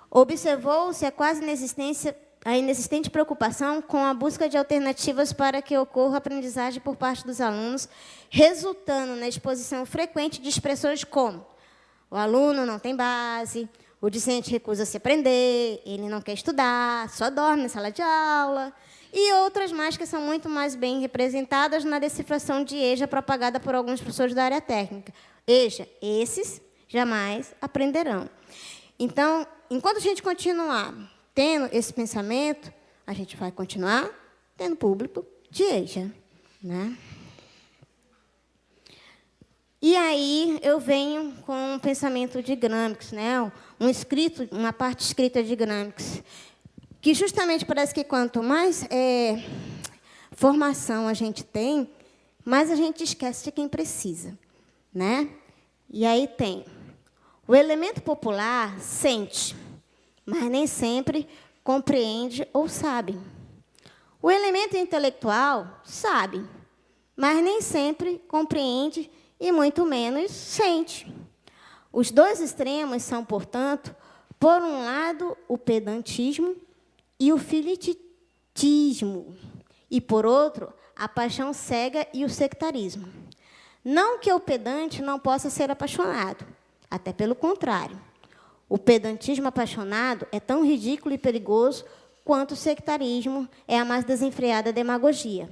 Observou-se a quase inexistente preocupação com a busca de alternativas para que ocorra a aprendizagem por parte dos alunos, resultando na exposição frequente de expressões como o aluno não tem base, o discente recusa-se a aprender, ele não quer estudar, só dorme na sala de aula, e outras mais que são muito mais bem representadas na decifração de EJA propagada por alguns professores da área técnica. EJA, esses jamais aprenderão. Então, enquanto a gente continuar tendo esse pensamento, a gente vai continuar tendo público de EJA, né? E aí eu venho com um pensamento de Gramsci, né? Uma parte escrita de Gramsci, que justamente parece que quanto mais formação a gente tem, mais a gente esquece de quem precisa, né? E aí tem o elemento popular sente, mas nem sempre compreende ou sabe. O elemento intelectual sabe, mas nem sempre compreende e muito menos sente. Os dois extremos são, portanto, por um lado, o pedantismo e o filitismo, e, por outro, a paixão cega e o sectarismo. Não que o pedante não possa ser apaixonado, até pelo contrário. O pedantismo apaixonado é tão ridículo e perigoso quanto o sectarismo é a mais desenfreada demagogia.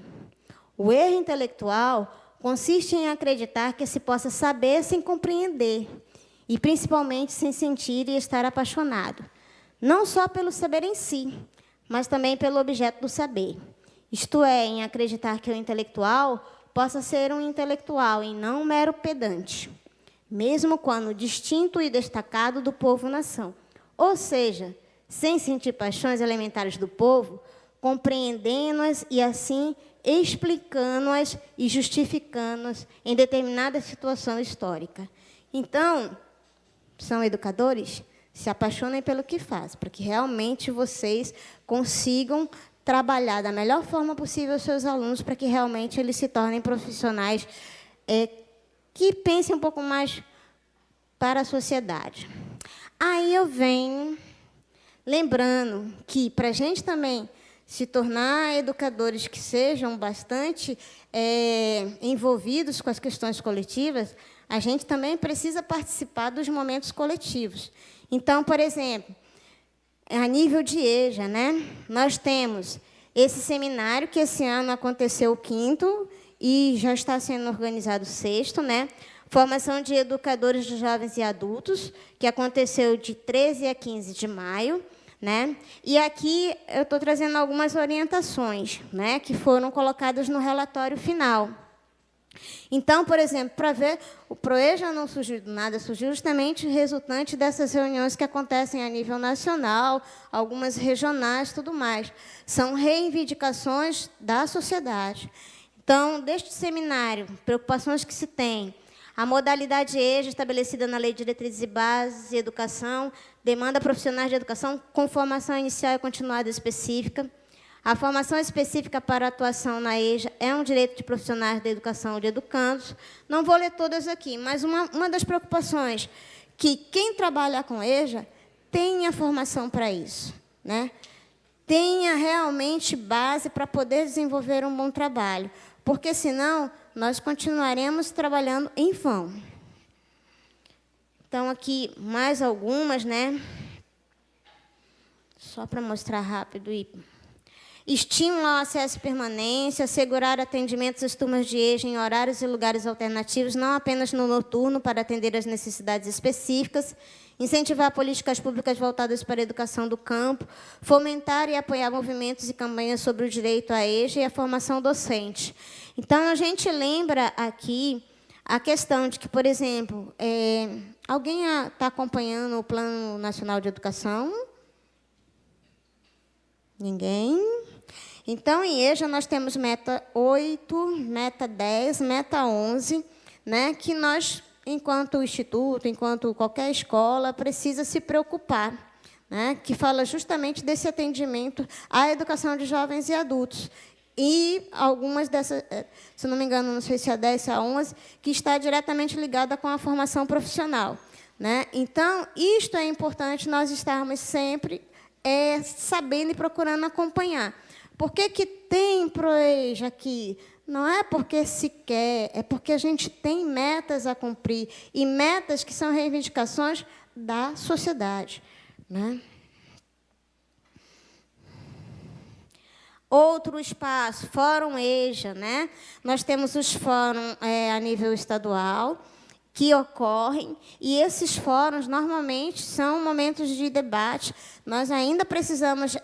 O erro intelectual consiste em acreditar que se possa saber sem compreender, e principalmente sem sentir e estar apaixonado, não só pelo saber em si, mas também pelo objeto do saber. Isto é, em acreditar que o intelectual possa ser um intelectual e não um mero pedante, mesmo quando distinto e destacado do povo-nação. Ou seja, sem sentir paixões elementares do povo, compreendendo-as e, assim, explicando-as e justificando-as em determinada situação histórica. Então, são educadores? Se apaixonem pelo que fazem, para que realmente vocês consigam trabalhar da melhor forma possível os seus alunos, para que realmente eles se tornem profissionais que pensem um pouco mais para a sociedade. Aí eu venho lembrando que, para a gente também se tornar educadores que sejam bastante envolvidos com as questões coletivas, a gente também precisa participar dos momentos coletivos. Então, por exemplo, a nível de EJA, né? Nós temos esse seminário, que esse ano aconteceu o 5º e já está sendo organizado o 6º, né? Formação de educadores de jovens e adultos, que aconteceu de 13 a 15 de maio. Né? E aqui eu estou trazendo algumas orientações, né, que foram colocadas no relatório final. Então, por exemplo, para ver, o PROEJA não surgiu do nada, surgiu justamente resultante dessas reuniões que acontecem a nível nacional, algumas regionais, tudo mais. São reivindicações da sociedade. Então, deste seminário, preocupações que se tem, a modalidade EJA estabelecida na Lei de Diretrizes e Bases de Educação demanda profissionais de educação com formação inicial e continuada específica. A formação específica para atuação na EJA é um direito de profissionais da educação de educandos. Não vou ler todas aqui, mas uma das preocupações que quem trabalha com EJA tenha formação para isso, né? Tenha realmente base para poder desenvolver um bom trabalho, porque, senão, nós continuaremos trabalhando em vão. Então, aqui, mais algumas, né? Só para mostrar rápido. Estímulo ao acesso e permanência, assegurar atendimentos às turmas de EJA em horários e lugares alternativos, não apenas no noturno, para atender às necessidades específicas, incentivar políticas públicas voltadas para a educação do campo, fomentar e apoiar movimentos e campanhas sobre o direito à EJA e a formação docente. Então, a gente lembra aqui a questão de que, por exemplo, alguém está acompanhando o Plano Nacional de Educação? Ninguém? Então, em EJA, nós temos meta 8, meta 10, meta 11, né, que nós, enquanto instituto, enquanto qualquer escola, precisa se preocupar, né, que fala justamente desse atendimento à educação de jovens e adultos. E algumas dessas, se não me engano, não sei se é a 10, se é a 11, que está diretamente ligada com a formação profissional, né? Então, isto é importante nós estarmos sempre sabendo e procurando acompanhar. Por que tem PROEJA aqui? Não é porque se quer, é porque a gente tem metas a cumprir, e metas que são reivindicações da sociedade, né? Outro espaço, Fórum EJA, né? Nós temos os fóruns a nível estadual, que ocorrem, e esses fóruns, normalmente, são momentos de debate. Nós ainda precisamos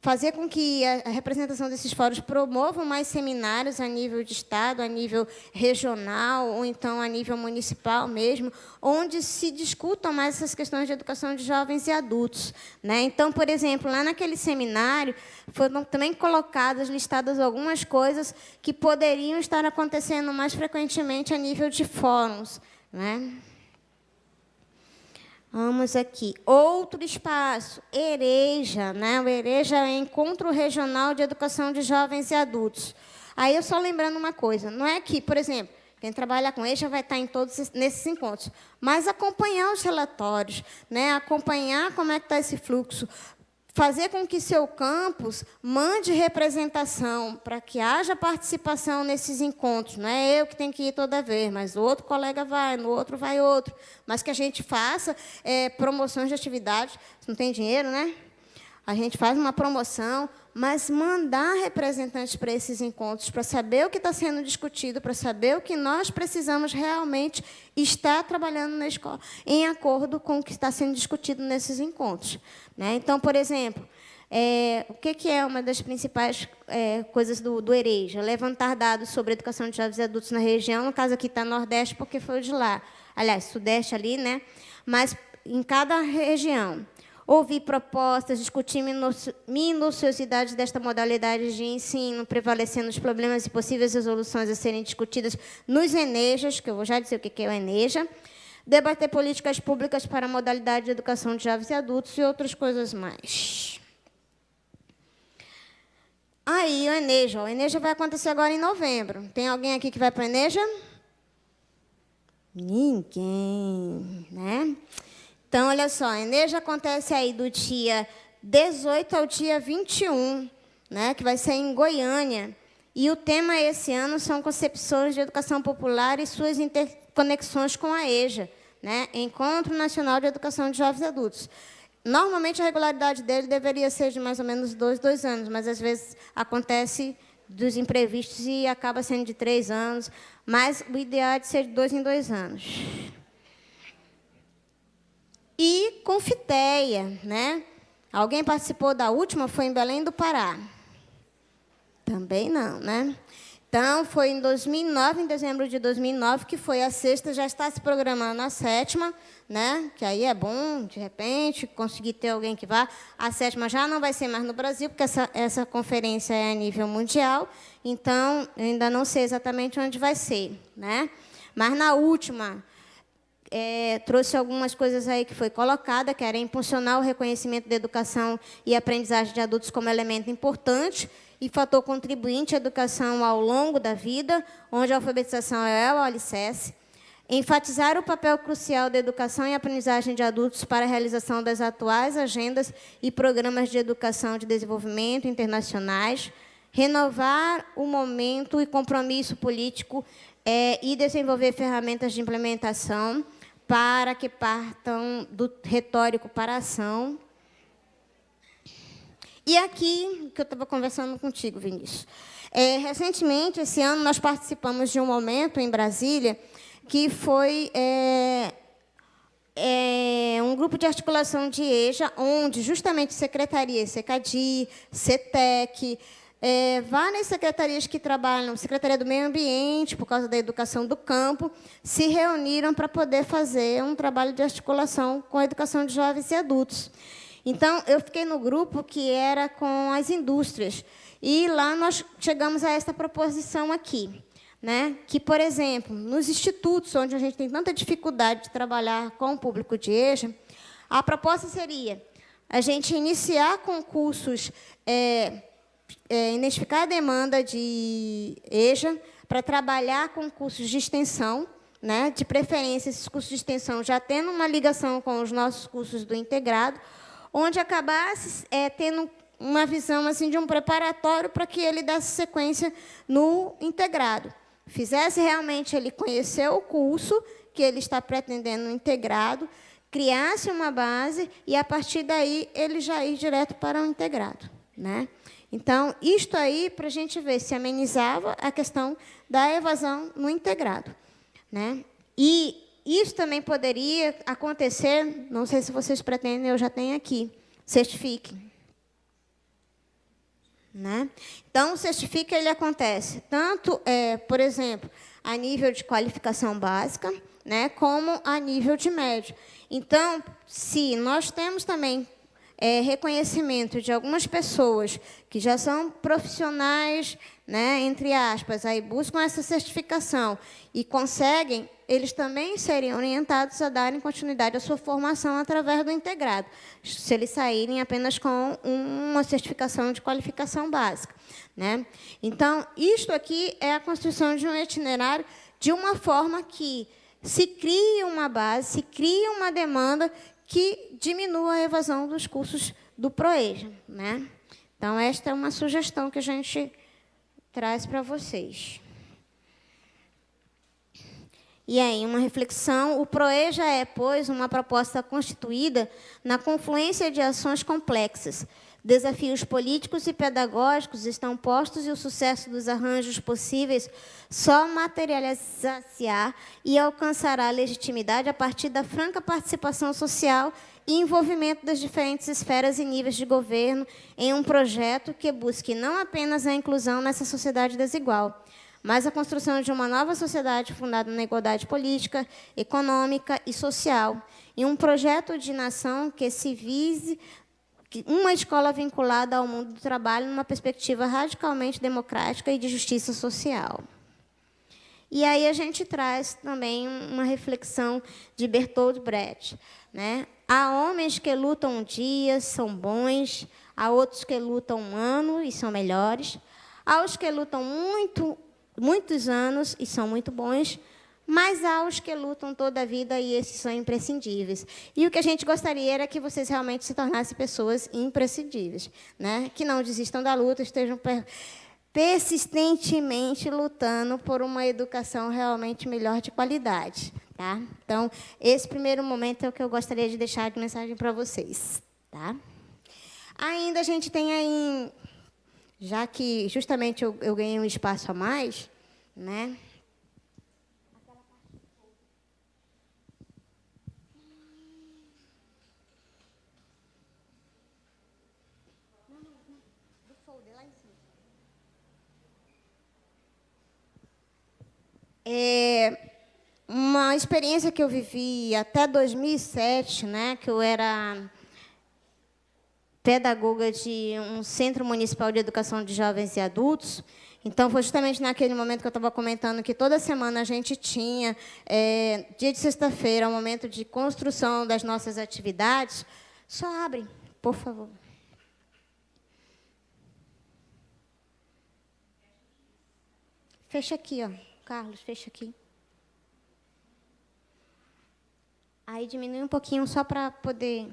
fazer com que a representação desses fóruns promovam mais seminários a nível de Estado, a nível regional, ou então a nível municipal mesmo, onde se discutam mais essas questões de educação de jovens e adultos, né? Então, por exemplo, lá naquele seminário, foram também colocadas, listadas algumas coisas que poderiam estar acontecendo mais frequentemente a nível de fóruns, né? Vamos aqui. Outro espaço, EREJA, né? O EREJA é Encontro Regional de Educação de Jovens e Adultos. Aí, eu só lembrando uma coisa, não é que, por exemplo, quem trabalha com EJA vai estar em todos nesses encontros, mas acompanhar os relatórios, né? Acompanhar como é que está esse fluxo, fazer com que seu campus mande representação para que haja participação nesses encontros. Não é eu que tenho que ir toda vez, mas o outro colega vai, no outro vai outro. Mas que a gente faça promoções de atividades. Não tem dinheiro, né? A gente faz uma promoção, mas mandar representantes para esses encontros, para saber o que está sendo discutido, para saber o que nós precisamos realmente estar trabalhando na escola, em acordo com o que está sendo discutido nesses encontros, né? Então, por exemplo, o que é uma das principais coisas do EREJA? Levantar dados sobre a educação de jovens e adultos na região, no caso aqui está Nordeste, porque foi o de lá. Aliás, Sudeste ali, né? Mas em cada região. Ouvir propostas, discutir minuciosidades desta modalidade de ensino, prevalecendo os problemas e possíveis resoluções a serem discutidas nos ENEJAs, que eu vou já dizer o que é o ENEJA, debater políticas públicas para a modalidade de educação de jovens e adultos e outras coisas mais. Aí, o ENEJA. O ENEJA vai acontecer agora em novembro. Tem alguém aqui que vai para o ENEJA? Ninguém, né? Então, olha só, a ENEJA acontece aí do dia 18 ao dia 21, né, que vai ser em Goiânia. E o tema esse ano são concepções de educação popular e suas interconexões com a EJA, né, Encontro Nacional de Educação de Jovens e Adultos. Normalmente, a regularidade dele deveria ser de mais ou menos 2 anos, mas, às vezes, acontece dos imprevistos e acaba sendo de 3 anos, mas o ideal é de ser de 2 em 2 anos. E Confiteia, né? Alguém participou da última? Foi em Belém do Pará. Também não, né? Então, foi em 2009, em dezembro de 2009, que foi a 6ª, já está se programando a 7ª, né? Que aí é bom, de repente, conseguir ter alguém que vá. A 7ª já não vai ser mais no Brasil, porque essa conferência é a nível mundial, então, eu ainda não sei exatamente onde vai ser, né? Mas, na última, trouxe algumas coisas aí que foi colocada, que era impulsionar o reconhecimento da educação e aprendizagem de adultos como elemento importante e fator contribuinte à educação ao longo da vida, onde a alfabetização é o alicerce. Enfatizar o papel crucial da educação e aprendizagem de adultos para a realização das atuais agendas e programas de educação de desenvolvimento internacionais. Renovar o momento e compromisso político e desenvolver ferramentas de implementação para que partam do retórico para a ação. E aqui, que eu estava conversando contigo, Vinícius. Recentemente, esse ano, nós participamos de um momento em Brasília que foi um grupo de articulação de EJA, onde justamente secretarias, SECADI, CETEC, várias secretarias que trabalham, Secretaria do Meio Ambiente, por causa da educação do campo, se reuniram para poder fazer um trabalho de articulação com a educação de jovens e adultos. Então, eu fiquei no grupo que era com as indústrias. E lá nós chegamos a esta proposição aqui, né? Que, por exemplo, nos institutos, onde a gente tem tanta dificuldade de trabalhar com o público de EJA, a proposta seria a gente iniciar concursos, identificar a demanda de EJA para trabalhar com cursos de extensão, né? De preferência, esses cursos de extensão já tendo uma ligação com os nossos cursos do integrado, onde acabasse tendo uma visão assim, de um preparatório para que ele desse sequência no integrado. Fizesse realmente ele conhecer o curso que ele está pretendendo no integrado, criasse uma base e, a partir daí, ele já ir direto para o integrado, né? Então, isto aí, para a gente ver se amenizava a questão da evasão no integrado, né? E isso também poderia acontecer, não sei se vocês pretendem, eu já tenho aqui, certifique. Né? Então, o certifique ele acontece tanto, por exemplo, a nível de qualificação básica, né, como a nível de médio. Então, se nós temos também reconhecimento de algumas pessoas que já são profissionais, né, entre aspas, aí buscam essa certificação e conseguem, eles também seriam orientados a darem continuidade à sua formação através do integrado, se eles saírem apenas com uma certificação de qualificação básica, né? Então, isto aqui é a construção de um itinerário de uma forma que se cria uma base, se cria uma demanda que diminua a evasão dos cursos do PROEJA, né? Então, esta é uma sugestão que a gente traz para vocês. E aí, uma reflexão, o PROEJA é, pois, uma proposta constituída na confluência de ações complexas. Desafios políticos e pedagógicos estão postos e o sucesso dos arranjos possíveis só materializar e alcançará legitimidade a partir da franca participação social e envolvimento das diferentes esferas e níveis de governo em um projeto que busque não apenas a inclusão nessa sociedade desigual, mas a construção de uma nova sociedade fundada na igualdade política, econômica e social, e um projeto de nação que se vise uma escola vinculada ao mundo do trabalho numa perspectiva radicalmente democrática e de justiça social. E aí a gente traz também uma reflexão de Bertolt Brecht, né? Há homens que lutam um dia, são bons, há outros que lutam um ano e são melhores, há os que lutam muitos anos e são muito bons, mas há os que lutam toda a vida e esses são imprescindíveis. E o que a gente gostaria era que vocês realmente se tornassem pessoas imprescindíveis, né? Que não desistam da luta, estejam persistentemente lutando por uma educação realmente melhor de qualidade. Tá? Então, esse primeiro momento é o que eu gostaria de deixar de mensagem para vocês. tá? Ainda a gente tem aí, já que justamente eu ganhei um espaço a mais, né? Uma experiência que eu vivi até 2007, né, que eu era pedagoga de um Centro Municipal de Educação de Jovens e Adultos. Então, foi justamente naquele momento que eu estava comentando que toda semana a gente tinha, dia de sexta-feira, um momento de construção das nossas atividades. Só abre, por favor. Fecha aqui, ó. Carlos, fecha aqui. Aí diminui um pouquinho só para poder...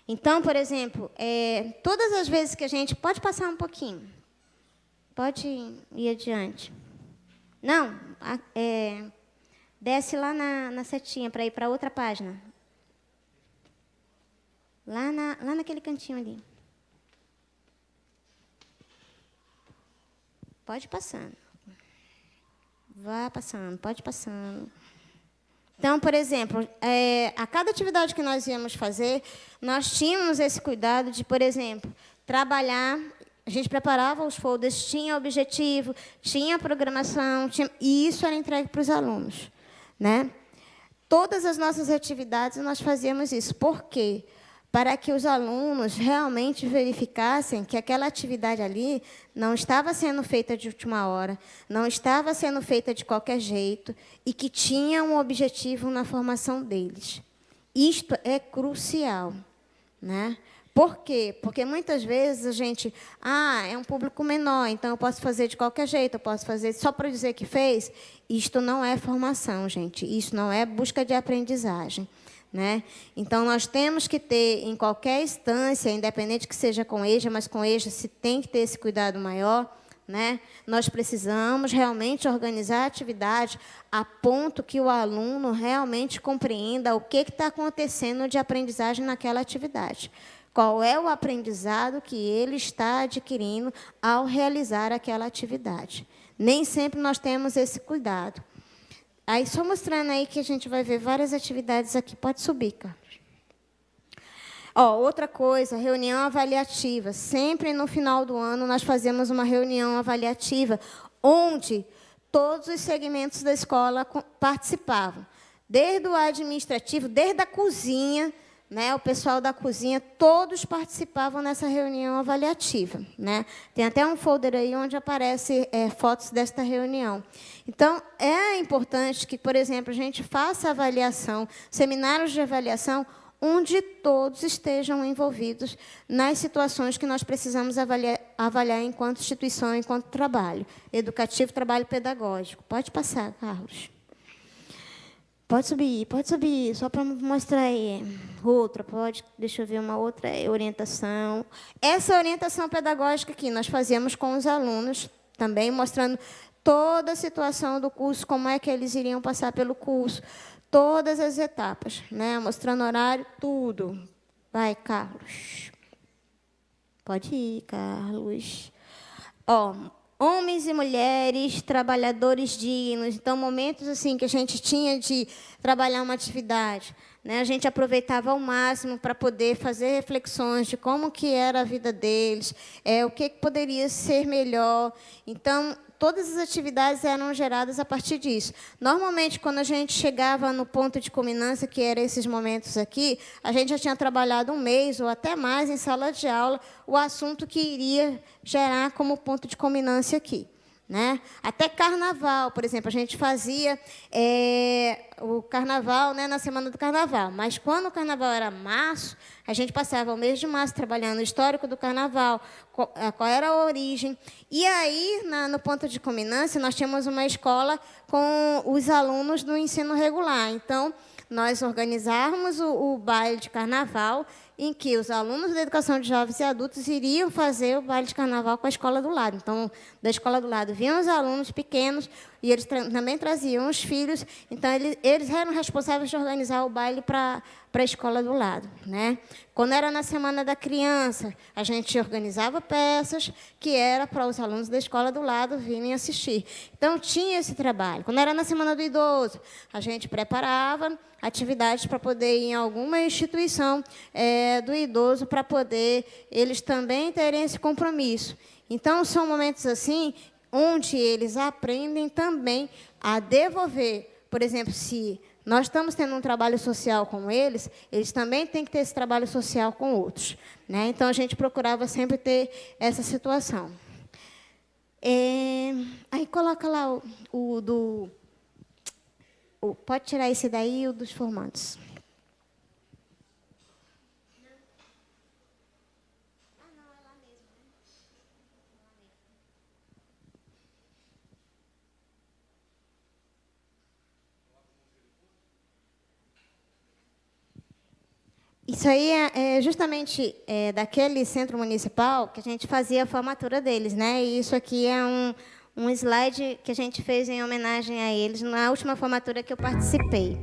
Então, por exemplo, todas as vezes que a gente... Pode passar um pouquinho. Pode ir adiante. Não, desce lá na setinha para ir para outra página. Lá naquele cantinho ali. Pode ir passando. Vá passando, pode ir passando. Então, por exemplo, a cada atividade que nós íamos fazer, nós tínhamos esse cuidado de, por exemplo, trabalhar, a gente preparava os folders, tinha objetivo, tinha programação, e isso era entregue para os alunos, né? Todas as nossas atividades nós fazíamos isso. Por quê? Para que os alunos realmente verificassem que aquela atividade ali não estava sendo feita de última hora, não estava sendo feita de qualquer jeito e que tinha um objetivo na formação deles. Isto é crucial, né? Por quê? Porque muitas vezes a gente... é um público menor, então eu posso fazer de qualquer jeito, eu posso fazer só para dizer que fez. Isto não é formação, gente. Isso não é busca de aprendizagem. Né? Então, nós temos que ter, em qualquer instância, independente que seja com EJA, mas com EJA se tem que ter esse cuidado maior, né? Nós precisamos realmente organizar a atividade a ponto que o aluno realmente compreenda o que está acontecendo de aprendizagem naquela atividade. Qual é o aprendizado que ele está adquirindo ao realizar aquela atividade. Nem sempre nós temos esse cuidado. Aí, só mostrando aí que a gente vai ver várias atividades aqui. Pode subir, Carlos. Outra coisa, reunião avaliativa. Sempre no final do ano nós fazemos uma reunião avaliativa, onde todos os segmentos da escola participavam. Desde o administrativo, desde a cozinha, né, o pessoal da cozinha, todos participavam nessa reunião avaliativa, né? Tem até um folder aí onde aparece fotos desta reunião. Então, é importante que, por exemplo, a gente faça avaliação, seminários de avaliação, onde todos estejam envolvidos nas situações que nós precisamos avaliar enquanto instituição, enquanto trabalho educativo, trabalho pedagógico. Pode passar, Carlos. Pode subir, só para mostrar aí. Outra, pode, deixa eu ver uma outra orientação. Essa orientação pedagógica aqui nós fazíamos com os alunos, também mostrando toda a situação do curso, como é que eles iriam passar pelo curso, todas as etapas, né? Mostrando horário, tudo. Vai, Carlos. Pode ir, Carlos. Homens e mulheres, trabalhadores dignos. Então, momentos assim que a gente tinha de trabalhar uma atividade, né? A gente aproveitava ao máximo para poder fazer reflexões de como que era a vida deles, o que poderia ser melhor. Então, todas as atividades eram geradas a partir disso. Normalmente, quando a gente chegava no ponto de culminância, que eram esses momentos aqui, a gente já tinha trabalhado um mês ou até mais em sala de aula o assunto que iria gerar como ponto de culminância aqui, né? Até carnaval, por exemplo, a gente fazia o carnaval, né, na semana do carnaval. Mas, quando o carnaval era março, a gente passava o mês de março trabalhando o histórico do carnaval, qual era a origem. E aí, no ponto de culminância, nós tínhamos uma escola com os alunos do ensino regular. Então, nós organizávamos o baile de carnaval em que os alunos da educação de jovens e adultos iriam fazer o baile de carnaval com a escola do lado. Então, da escola do lado vinham os alunos pequenos e eles também traziam os filhos. Então, eles eram responsáveis de organizar o baile para a escola do lado, né? Quando era na Semana da Criança, a gente organizava peças que era para os alunos da escola do lado virem assistir. Então, tinha esse trabalho. Quando era na Semana do Idoso, a gente preparava atividades para poder ir em alguma instituição do idoso, para poder eles também terem esse compromisso. Então, são momentos assim, onde eles aprendem também a devolver. Por exemplo, se nós estamos tendo um trabalho social com eles também têm que ter esse trabalho social com outros, né? Então, a gente procurava sempre ter essa situação. Aí, coloca lá pode tirar esse daí, o dos formandos. Isso aí é justamente daquele centro municipal que a gente fazia a formatura deles, né? E isso aqui é um slide que a gente fez em homenagem a eles na última formatura que eu participei,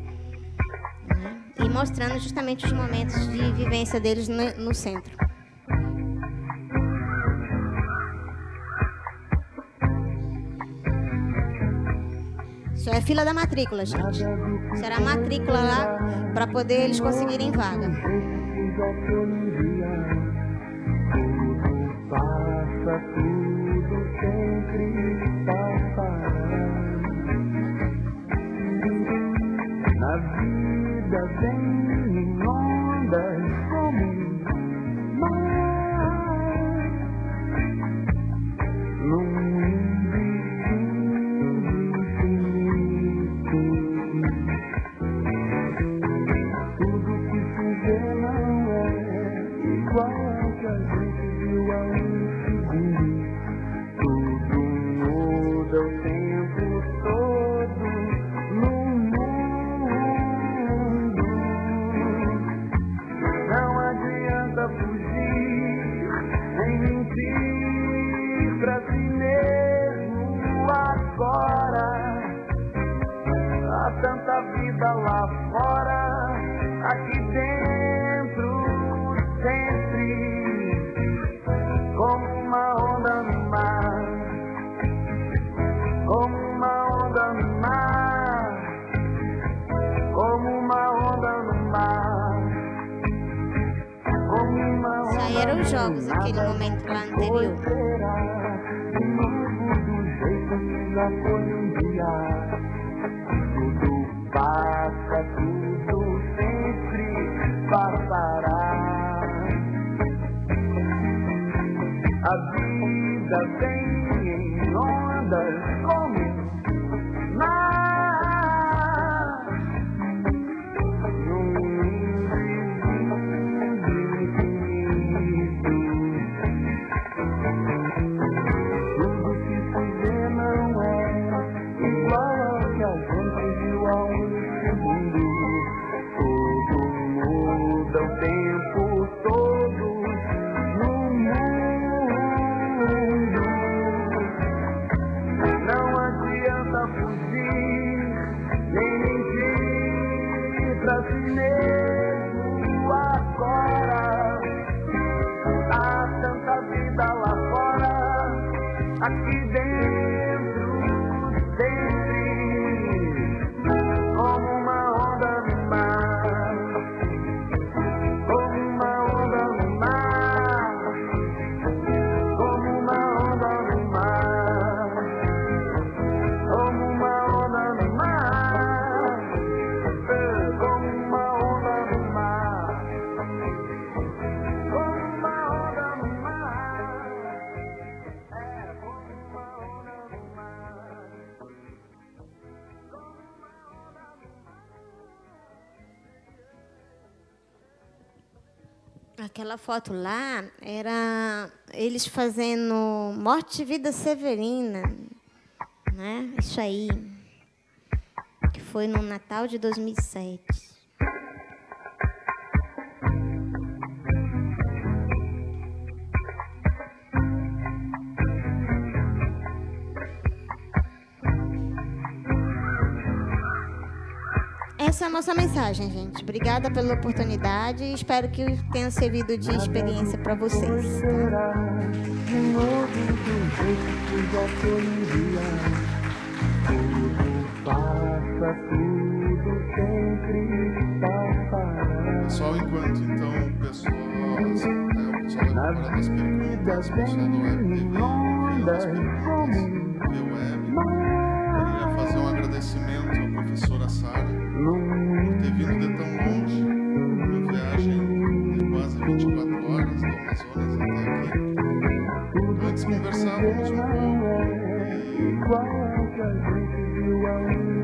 né? E mostrando justamente os momentos de vivência deles no centro. Isso é fila da matrícula, gente. Isso era a matrícula lá para poder eles conseguirem vaga. Passa tudo, sempre passará. Na vida vem em ondas como mar, num mundo infinito. Tudo que se vê não é igual ao que a gente viu há um segundo. Tudo muda o tempo todo no mundo. Não adianta fugir, nem mentir pra si mesmo agora. Há tanta vida lá fora, aqui dentro sempre, como uma onda no mar, como uma onda no mar, como uma onda no mar, como uma onda. Isso aí eram os jogos, aquele momento lá anterior. De novo do jeito que já foi um dia. Tudo passa, tudo sempre passará. A vida vem em ondas como mar, num infinito. Tudo que se vê não é igual ao que a gente viu há um segundo. Tudo muda o tempo todo no mundo. Não adianta fugir, nem mentir pra si mesmo agora. Há tanta vida lá fora, aqui dentro sempre, como uma onda no mar, como uma onda no mar, como uma onda no mar, como uma onda no mar, como uma onda no mar, como uma onda no mar, como uma onda no mar. Aquela foto lá era eles fazendo Morte e Vida Severina, né? Isso aí, que foi no Natal de 2007. essa é a nossa mensagem, gente. Obrigada pela oportunidade e espero que tenha servido de experiência para vocês. Será de novo do jeito que já foi um dia. Tudo passa, tudo sempre passará. Pessoal, enquanto então o pessoal vai preparando as perguntas, o pessoal do Web TV enviando as perguntas via web, queria fazer um agradecimento à professora Sara por ter vindo de tão longe, uma viagem de quase 24 horas do Amazonas até aqui. Antes conversávamos um pouco e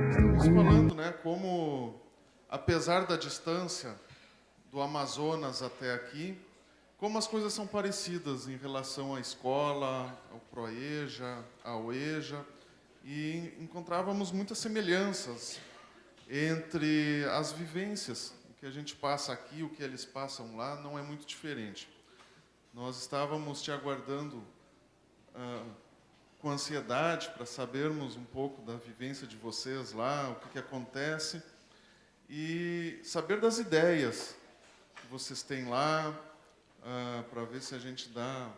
estamos falando, né, como apesar da distância do Amazonas até aqui, como as coisas são parecidas em relação à escola, ao ProEja, ao EJA, e encontrávamos muitas semelhanças entre as vivências. O que a gente passa aqui, o que eles passam lá, não é muito diferente. Nós estávamos te aguardando com ansiedade para sabermos um pouco da vivência de vocês lá, o que acontece, e saber das ideias que vocês têm lá, para ver se a gente dá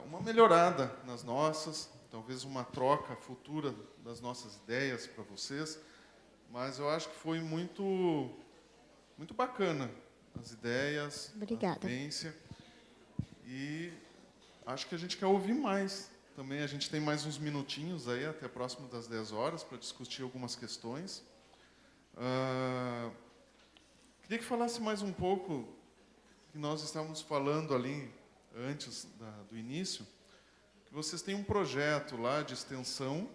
uma melhorada nas nossas, talvez uma troca futura das nossas ideias para vocês. Mas eu acho que foi muito bacana as ideias, Obrigada. a vivência. E acho que a gente quer ouvir mais. Também a gente tem mais uns minutinhos aí, até próximo das 10 horas, para discutir algumas questões. Queria que falasse mais um pouco, que nós estávamos falando ali antes do início, que vocês têm um projeto lá de extensão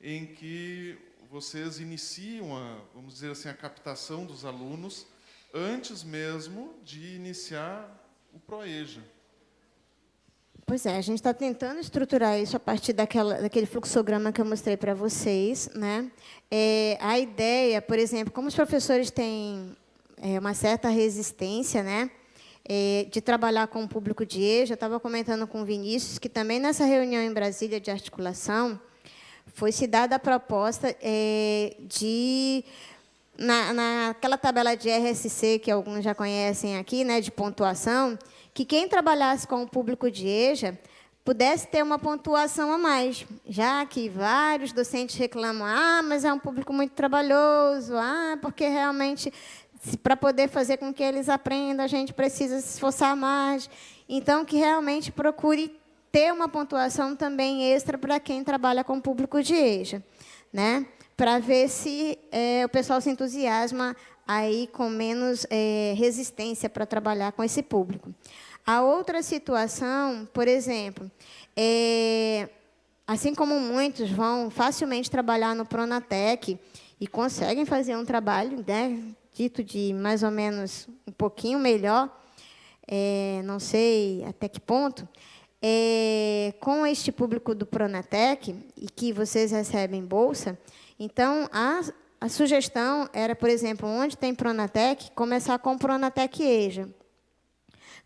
em que vocês iniciam, vamos dizer assim, a captação dos alunos antes mesmo de iniciar o ProEja. Pois é, a gente está tentando estruturar isso a partir daquele fluxograma que eu mostrei para vocês, né? A ideia, por exemplo, como os professores têm uma certa resistência, né, de trabalhar com o público de EJA, eu estava comentando com o Vinícius que também nessa reunião em Brasília de articulação foi se dada a proposta de, naquela tabela de RSC, que alguns já conhecem aqui, né, de pontuação, que quem trabalhasse com o público de EJA pudesse ter uma pontuação a mais, já que vários docentes reclamam, mas é um público muito trabalhoso, porque realmente, para poder fazer com que eles aprendam, a gente precisa se esforçar mais. Então, que realmente procure ter uma pontuação também extra para quem trabalha com o público de EJA, né? Para ver se o pessoal se entusiasma aí com menos resistência para trabalhar com esse público. A outra situação, por exemplo, assim como muitos vão facilmente trabalhar no Pronatec e conseguem fazer um trabalho, né, dito de mais ou menos um pouquinho melhor, não sei até que ponto, com este público do Pronatec, e que vocês recebem bolsa, então, a sugestão era, por exemplo, onde tem Pronatec, começar com o Pronatec EJA.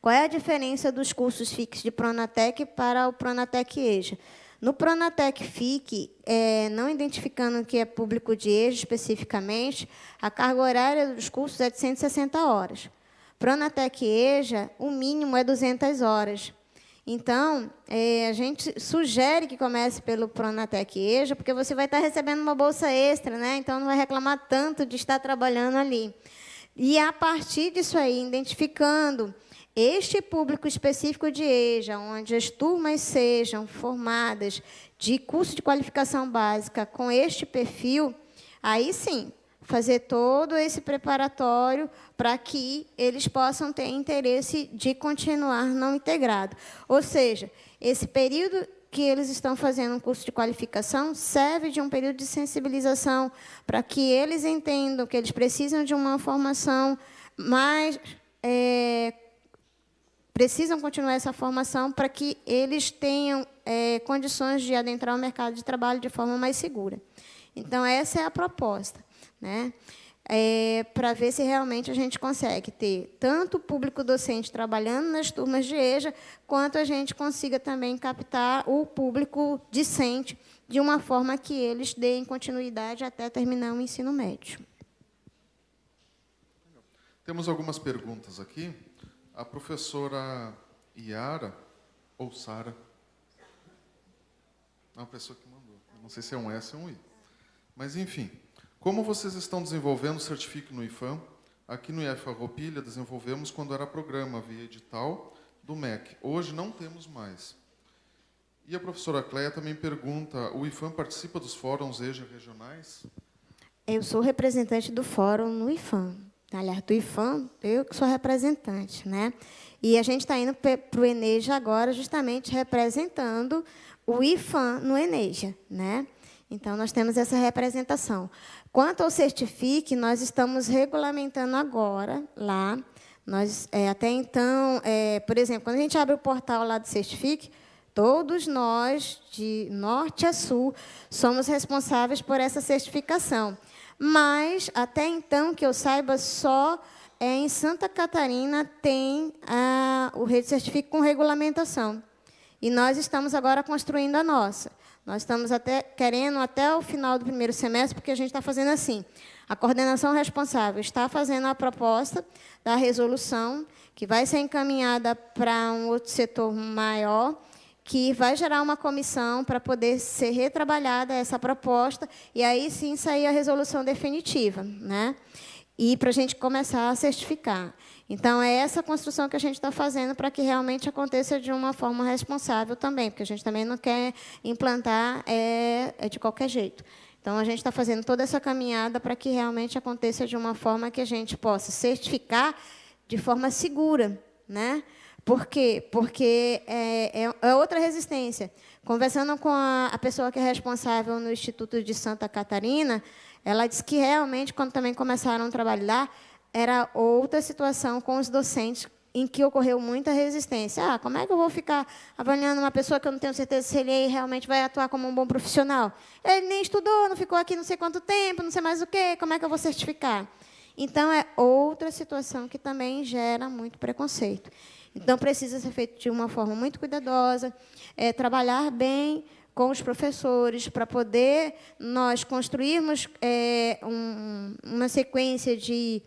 Qual é a diferença dos cursos FIC de Pronatec para o Pronatec EJA? No Pronatec FIC, não identificando que é público de EJA especificamente, a carga horária dos cursos é de 160 horas. Pronatec EJA, o mínimo é 200 horas. Então, a gente sugere que comece pelo Pronatec EJA, porque você vai estar recebendo uma bolsa extra, né? Então, não vai reclamar tanto de estar trabalhando ali. E, a partir disso aí, identificando este público específico de EJA, onde as turmas sejam formadas de curso de qualificação básica com este perfil, aí sim, fazer todo esse preparatório para que eles possam ter interesse de continuar não integrado. Ou seja, esse período que eles estão fazendo um curso de qualificação serve de um período de sensibilização para que eles entendam que eles precisam de uma formação mais... precisam continuar essa formação para que eles tenham condições de adentrar o mercado de trabalho de forma mais segura. Então, essa é a proposta, né? Para ver se realmente a gente consegue ter tanto o público docente trabalhando nas turmas de EJA, quanto a gente consiga também captar o público discente de uma forma que eles deem continuidade até terminar o ensino médio. Temos algumas perguntas aqui. A professora Yara, ou Sara, é uma pessoa que mandou. Não sei se é um S ou um I. Mas, enfim, como vocês estão desenvolvendo o Certifique no IFAM? Aqui no IF Farroupilha desenvolvemos quando era programa, via edital do MEC. Hoje não temos mais. E a professora Cléia também pergunta, o IFAM participa dos fóruns EJA regionais? Eu sou representante do fórum no IFAM. Aliás, do IFAM, eu que sou representante, né? E a gente está indo para o Eneja agora, justamente representando o IFAM no Eneja, né? Então, nós temos essa representação. Quanto ao Certifique, nós estamos regulamentando agora, lá. Nós, até então, por exemplo, quando a gente abre o portal lá do Certifique, todos nós, de norte a sul, somos responsáveis por essa certificação. Mas, até então, que eu saiba, só em Santa Catarina tem o Rede Certifique com regulamentação. E nós estamos agora construindo a nossa. Nós estamos querendo até o final do primeiro semestre, porque a gente está fazendo assim. A coordenação responsável está fazendo a proposta da resolução, que vai ser encaminhada para um outro setor maior, que vai gerar uma comissão para poder ser retrabalhada essa proposta, e aí sim sair a resolução definitiva, né? E para a gente começar a certificar. Então, é essa construção que a gente está fazendo para que realmente aconteça de uma forma responsável também, porque a gente também não quer implantar de qualquer jeito. Então, a gente está fazendo toda essa caminhada para que realmente aconteça de uma forma que a gente possa certificar de forma segura, né? Por quê? Porque é outra resistência. Conversando com a pessoa que é responsável no Instituto de Santa Catarina, ela disse que realmente, quando também começaram a trabalhar, era outra situação com os docentes em que ocorreu muita resistência. Como é que eu vou ficar avaliando uma pessoa que eu não tenho certeza se ele realmente vai atuar como um bom profissional? Ele nem estudou, não ficou aqui não sei quanto tempo, não sei mais o quê, como é que eu vou certificar? Então, é outra situação que também gera muito preconceito. Então, precisa ser feito de uma forma muito cuidadosa, trabalhar bem com os professores, para poder nós construirmos uma sequência de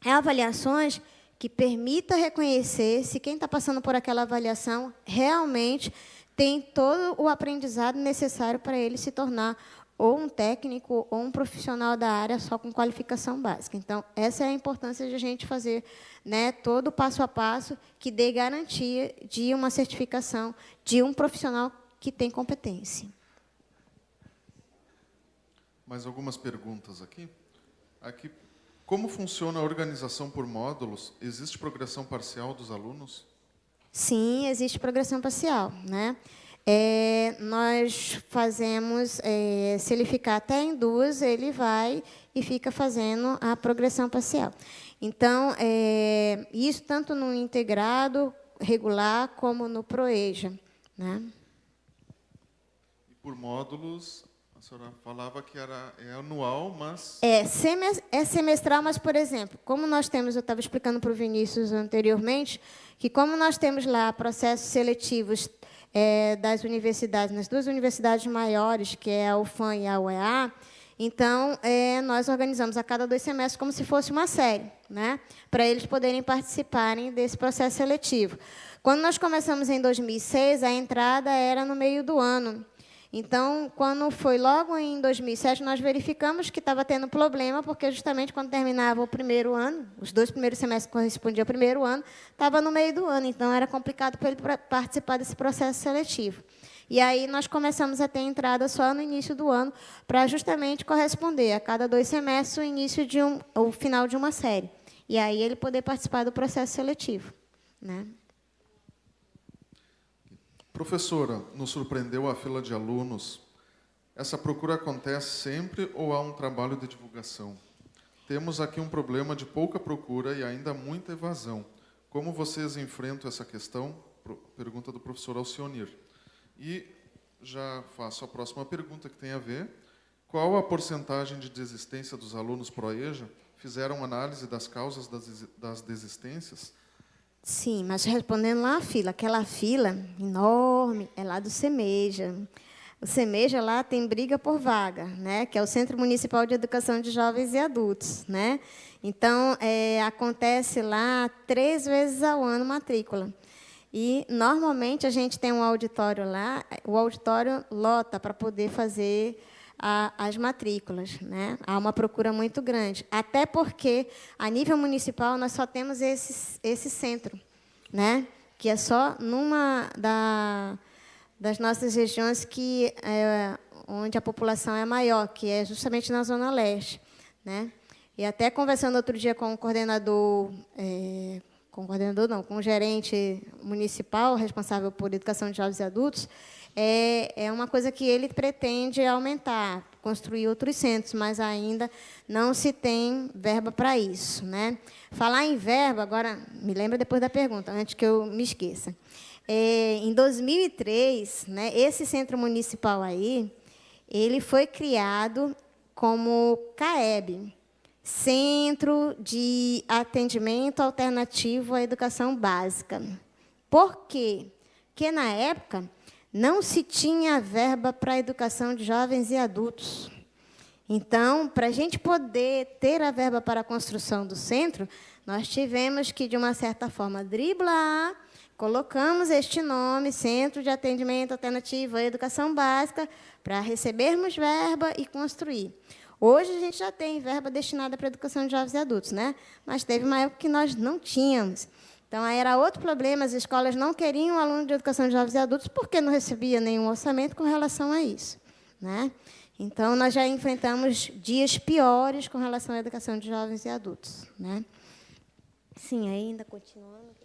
avaliações que permita reconhecer se quem está passando por aquela avaliação realmente tem todo o aprendizado necessário para ele se tornar ou um técnico ou um profissional da área só com qualificação básica. Então, essa é a importância de a gente fazer, né, todo o passo a passo que dê garantia de uma certificação de um profissional que tem competência. Mais algumas perguntas aqui. Como funciona a organização por módulos? Existe progressão parcial dos alunos? Sim, existe progressão parcial, né? Nós fazemos, se ele ficar até em 2, ele vai e fica fazendo a progressão parcial. Então, isso tanto no integrado, regular, como no PROEJA, né? E por módulos, a senhora falava que é anual, mas... É semestral, mas, por exemplo, como nós temos, eu estava explicando para o Vinícius anteriormente, que como nós temos lá processos seletivos das universidades, nas 2 universidades maiores, que é a UFAM e a UEA, então, nós organizamos a cada 2 semestres como se fosse uma série, né, para eles poderem participarem desse processo seletivo. Quando nós começamos em 2006, a entrada era no meio do ano. Então, quando foi logo em 2007, nós verificamos que estava tendo problema, porque justamente quando terminava o primeiro ano, os 2 primeiros semestres correspondiam ao primeiro ano, estava no meio do ano, então era complicado para ele participar desse processo seletivo. E aí nós começamos a ter entrada só no início do ano, para justamente corresponder a cada 2 semestres o final de uma série. E aí ele poder participar do processo seletivo, né? Professora, nos surpreendeu a fila de alunos. Essa procura acontece sempre ou há um trabalho de divulgação? Temos aqui um problema de pouca procura e ainda muita evasão. Como vocês enfrentam essa questão? Pergunta do professor Alcionir. E já faço a próxima pergunta, que tem a ver. Qual a porcentagem de desistência dos alunos PROEJA? Fizeram análise das causas das desistências? Sim, mas respondendo lá a fila, aquela fila enorme é lá do CEMEJA. O CEMEJA lá tem briga por vaga, né? Que é o Centro Municipal de Educação de Jovens e Adultos, né? Então, acontece lá 3 vezes ao ano matrícula. E, normalmente, a gente tem um auditório lá, o auditório lota para poder fazer as matrículas, né? Há uma procura muito grande. Até porque, a nível municipal, nós só temos esse centro, né? Que é só numa das nossas regiões onde a população é maior, que é justamente na Zona Leste, né? E até conversando outro dia com o coordenador, com o gerente municipal responsável por educação de jovens e adultos, é uma coisa que ele pretende aumentar, construir outros centros, mas ainda não se tem verba para isso, né? Falar em verba, agora me lembra depois da pergunta, antes que eu me esqueça. Em 2003, né, esse centro municipal aí, ele foi criado como CAEB, Centro de Atendimento Alternativo à Educação Básica. Por quê? Porque, na época, não se tinha verba para a educação de jovens e adultos. Então, para a gente poder ter a verba para a construção do centro, nós tivemos que, de uma certa forma, driblar, colocamos este nome, Centro de Atendimento Alternativo à Educação Básica, para recebermos verba e construir. Hoje, a gente já tem verba destinada para a educação de jovens e adultos, né? Mas teve uma época que nós não tínhamos. Então, aí era outro problema, as escolas não queriam aluno de educação de jovens e adultos porque não recebia nenhum orçamento com relação a isso, né? Então, nós já enfrentamos dias piores com relação à educação de jovens e adultos, né? Sim, ainda continuando.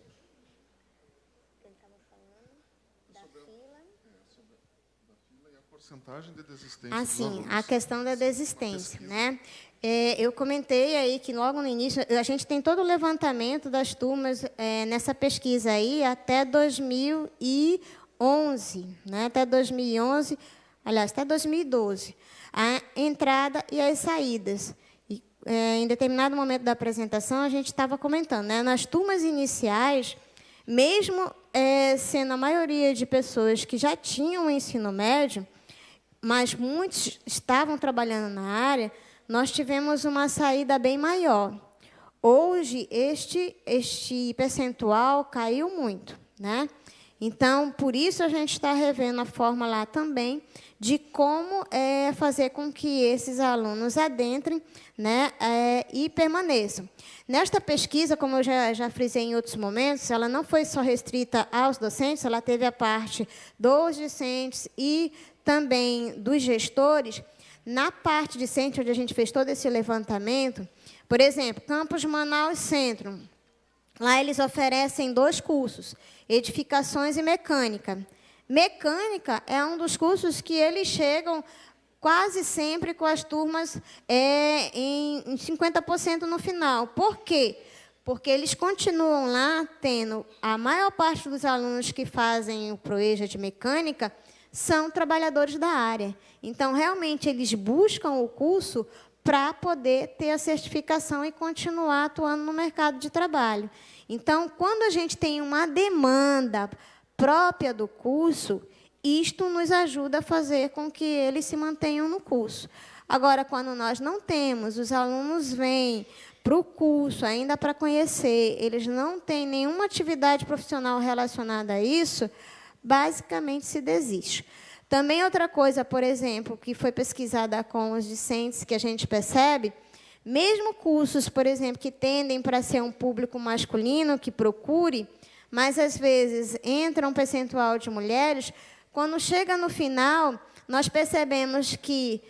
Porcentagem de desistência. Assim, a questão da desistência, né? Eu comentei aí que logo no início a gente tem todo o levantamento das turmas nessa pesquisa aí até 2011, né? Até 2011, aliás, até 2012, a entrada e as saídas. E, em determinado momento da apresentação a gente estava comentando, né? Nas turmas iniciais, mesmo sendo a maioria de pessoas que já tinham o ensino médio, mas muitos estavam trabalhando na área, nós tivemos uma saída bem maior. Hoje, este percentual caiu muito, né? Então, por isso, a gente está revendo a forma lá também de como fazer com que esses alunos adentrem, né, e permaneçam. Nesta pesquisa, como eu já frisei em outros momentos, ela não foi só restrita aos docentes, ela teve a parte dos discentes e também dos gestores. Na parte discente, onde a gente fez todo esse levantamento, por exemplo, Campus Manaus Centro, lá eles oferecem 2 cursos, Edificações e Mecânica. Mecânica é um dos cursos que eles chegam quase sempre com as turmas em 50% no final. Por quê? Porque eles continuam lá tendo a maior parte dos alunos que fazem o ProEja de Mecânica são trabalhadores da área. Então, realmente, eles buscam o curso para poder ter a certificação e continuar atuando no mercado de trabalho. Então, quando a gente tem uma demanda própria do curso, isto nos ajuda a fazer com que eles se mantenham no curso. Agora, quando nós não temos, os alunos vêm para o curso ainda para conhecer, eles não têm nenhuma atividade profissional relacionada a isso, basicamente se desiste. Também outra coisa, por exemplo, que foi pesquisada com os discentes, que a gente percebe, mesmo cursos, por exemplo, que tendem para ser um público masculino, que procure, mas, às vezes, entra um percentual de mulheres, quando chega no final, nós percebemos que,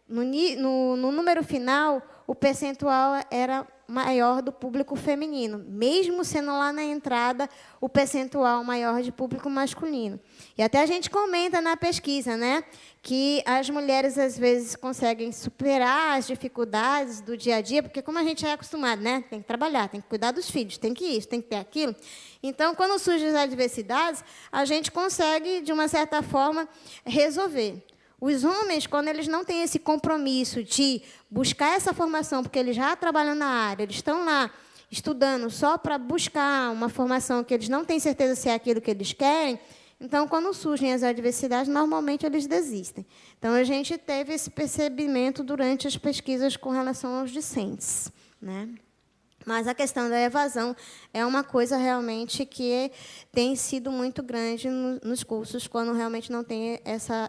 no número final, o percentual era maior do público feminino, mesmo sendo lá na entrada o percentual maior de público masculino. E até a gente comenta na pesquisa, né, que as mulheres, às vezes, conseguem superar as dificuldades do dia a dia, porque, como a gente é acostumado, né, tem que trabalhar, tem que cuidar dos filhos, tem que isso, tem que ter aquilo. Então, quando surgem as adversidades, a gente consegue, de uma certa forma, resolver. Os homens, quando eles não têm esse compromisso de buscar essa formação, porque eles já trabalham na área, eles estão lá estudando só para buscar uma formação que eles não têm certeza se é aquilo que eles querem, Então, quando surgem as adversidades, normalmente eles desistem. Então, a gente teve esse percebimento durante as pesquisas com relação aos discentes, né? Mas a questão da evasão é uma coisa realmente que tem sido muito grande nos cursos, quando realmente não tem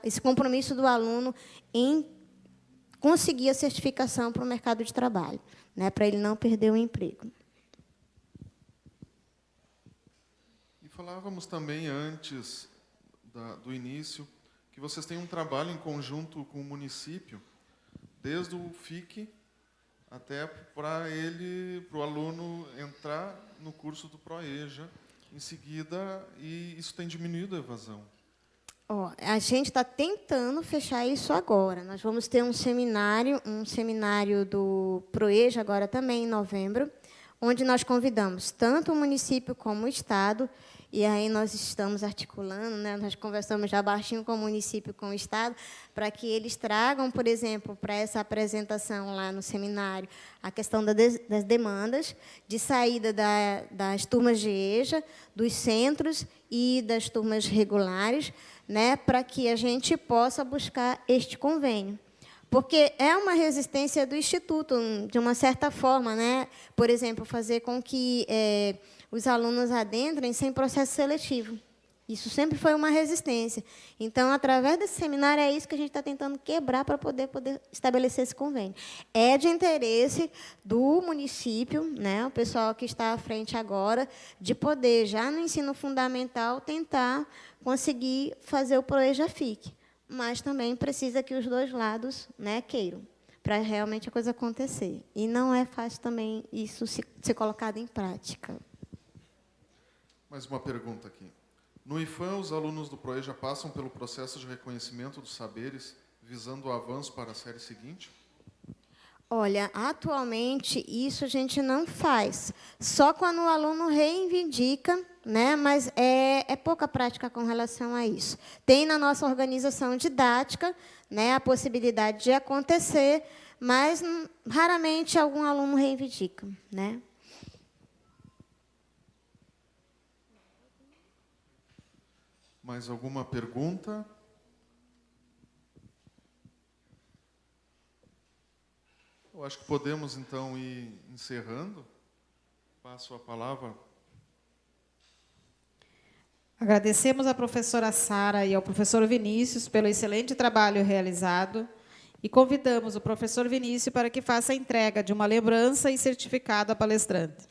esse compromisso do aluno em conseguir a certificação para o mercado de trabalho, né, para ele não perder o emprego. E falávamos também antes do início que vocês têm um trabalho em conjunto com o município, desde o FIC até para o aluno entrar no curso do ProEja em seguida, e isso tem diminuído a evasão. A gente está tentando fechar isso agora. Nós vamos ter um seminário do ProEja agora também em novembro, onde nós convidamos tanto o município como o Estado, e aí nós estamos articulando, né? Nós conversamos já baixinho com o município e com o Estado, para que eles tragam, por exemplo, para essa apresentação lá no seminário, a questão das demandas de saída das turmas de EJA, dos centros e das turmas regulares, né? Para que a gente possa buscar este convênio. Porque é uma resistência do Instituto, de uma certa forma, né? Por exemplo, fazer com que os alunos adentrem sem processo seletivo. Isso sempre foi uma resistência. Então, através desse seminário, é isso que a gente está tentando quebrar para poder estabelecer esse convênio. É de interesse do município, né, o pessoal que está à frente agora, de poder, já no ensino fundamental, tentar conseguir fazer o ProEja FIC. Mas também precisa que os dois lados, né, queiram, para realmente a coisa acontecer. E não é fácil também isso ser colocado em prática. Mais uma pergunta aqui. No IFAM, os alunos do ProEja passam pelo processo de reconhecimento dos saberes, visando o avanço para a série seguinte? Olha, atualmente, isso a gente não faz. Só quando o aluno reivindica, né? Mas é pouca prática com relação a isso. Tem na nossa organização didática, né, a possibilidade de acontecer, mas raramente algum aluno reivindica, né? Mais alguma pergunta? Eu acho que podemos, então, ir encerrando. Passo a palavra. Agradecemos à professora Sara e ao professor Vinícius pelo excelente trabalho realizado e convidamos o professor Vinícius para que faça a entrega de uma lembrança e certificado à palestrante.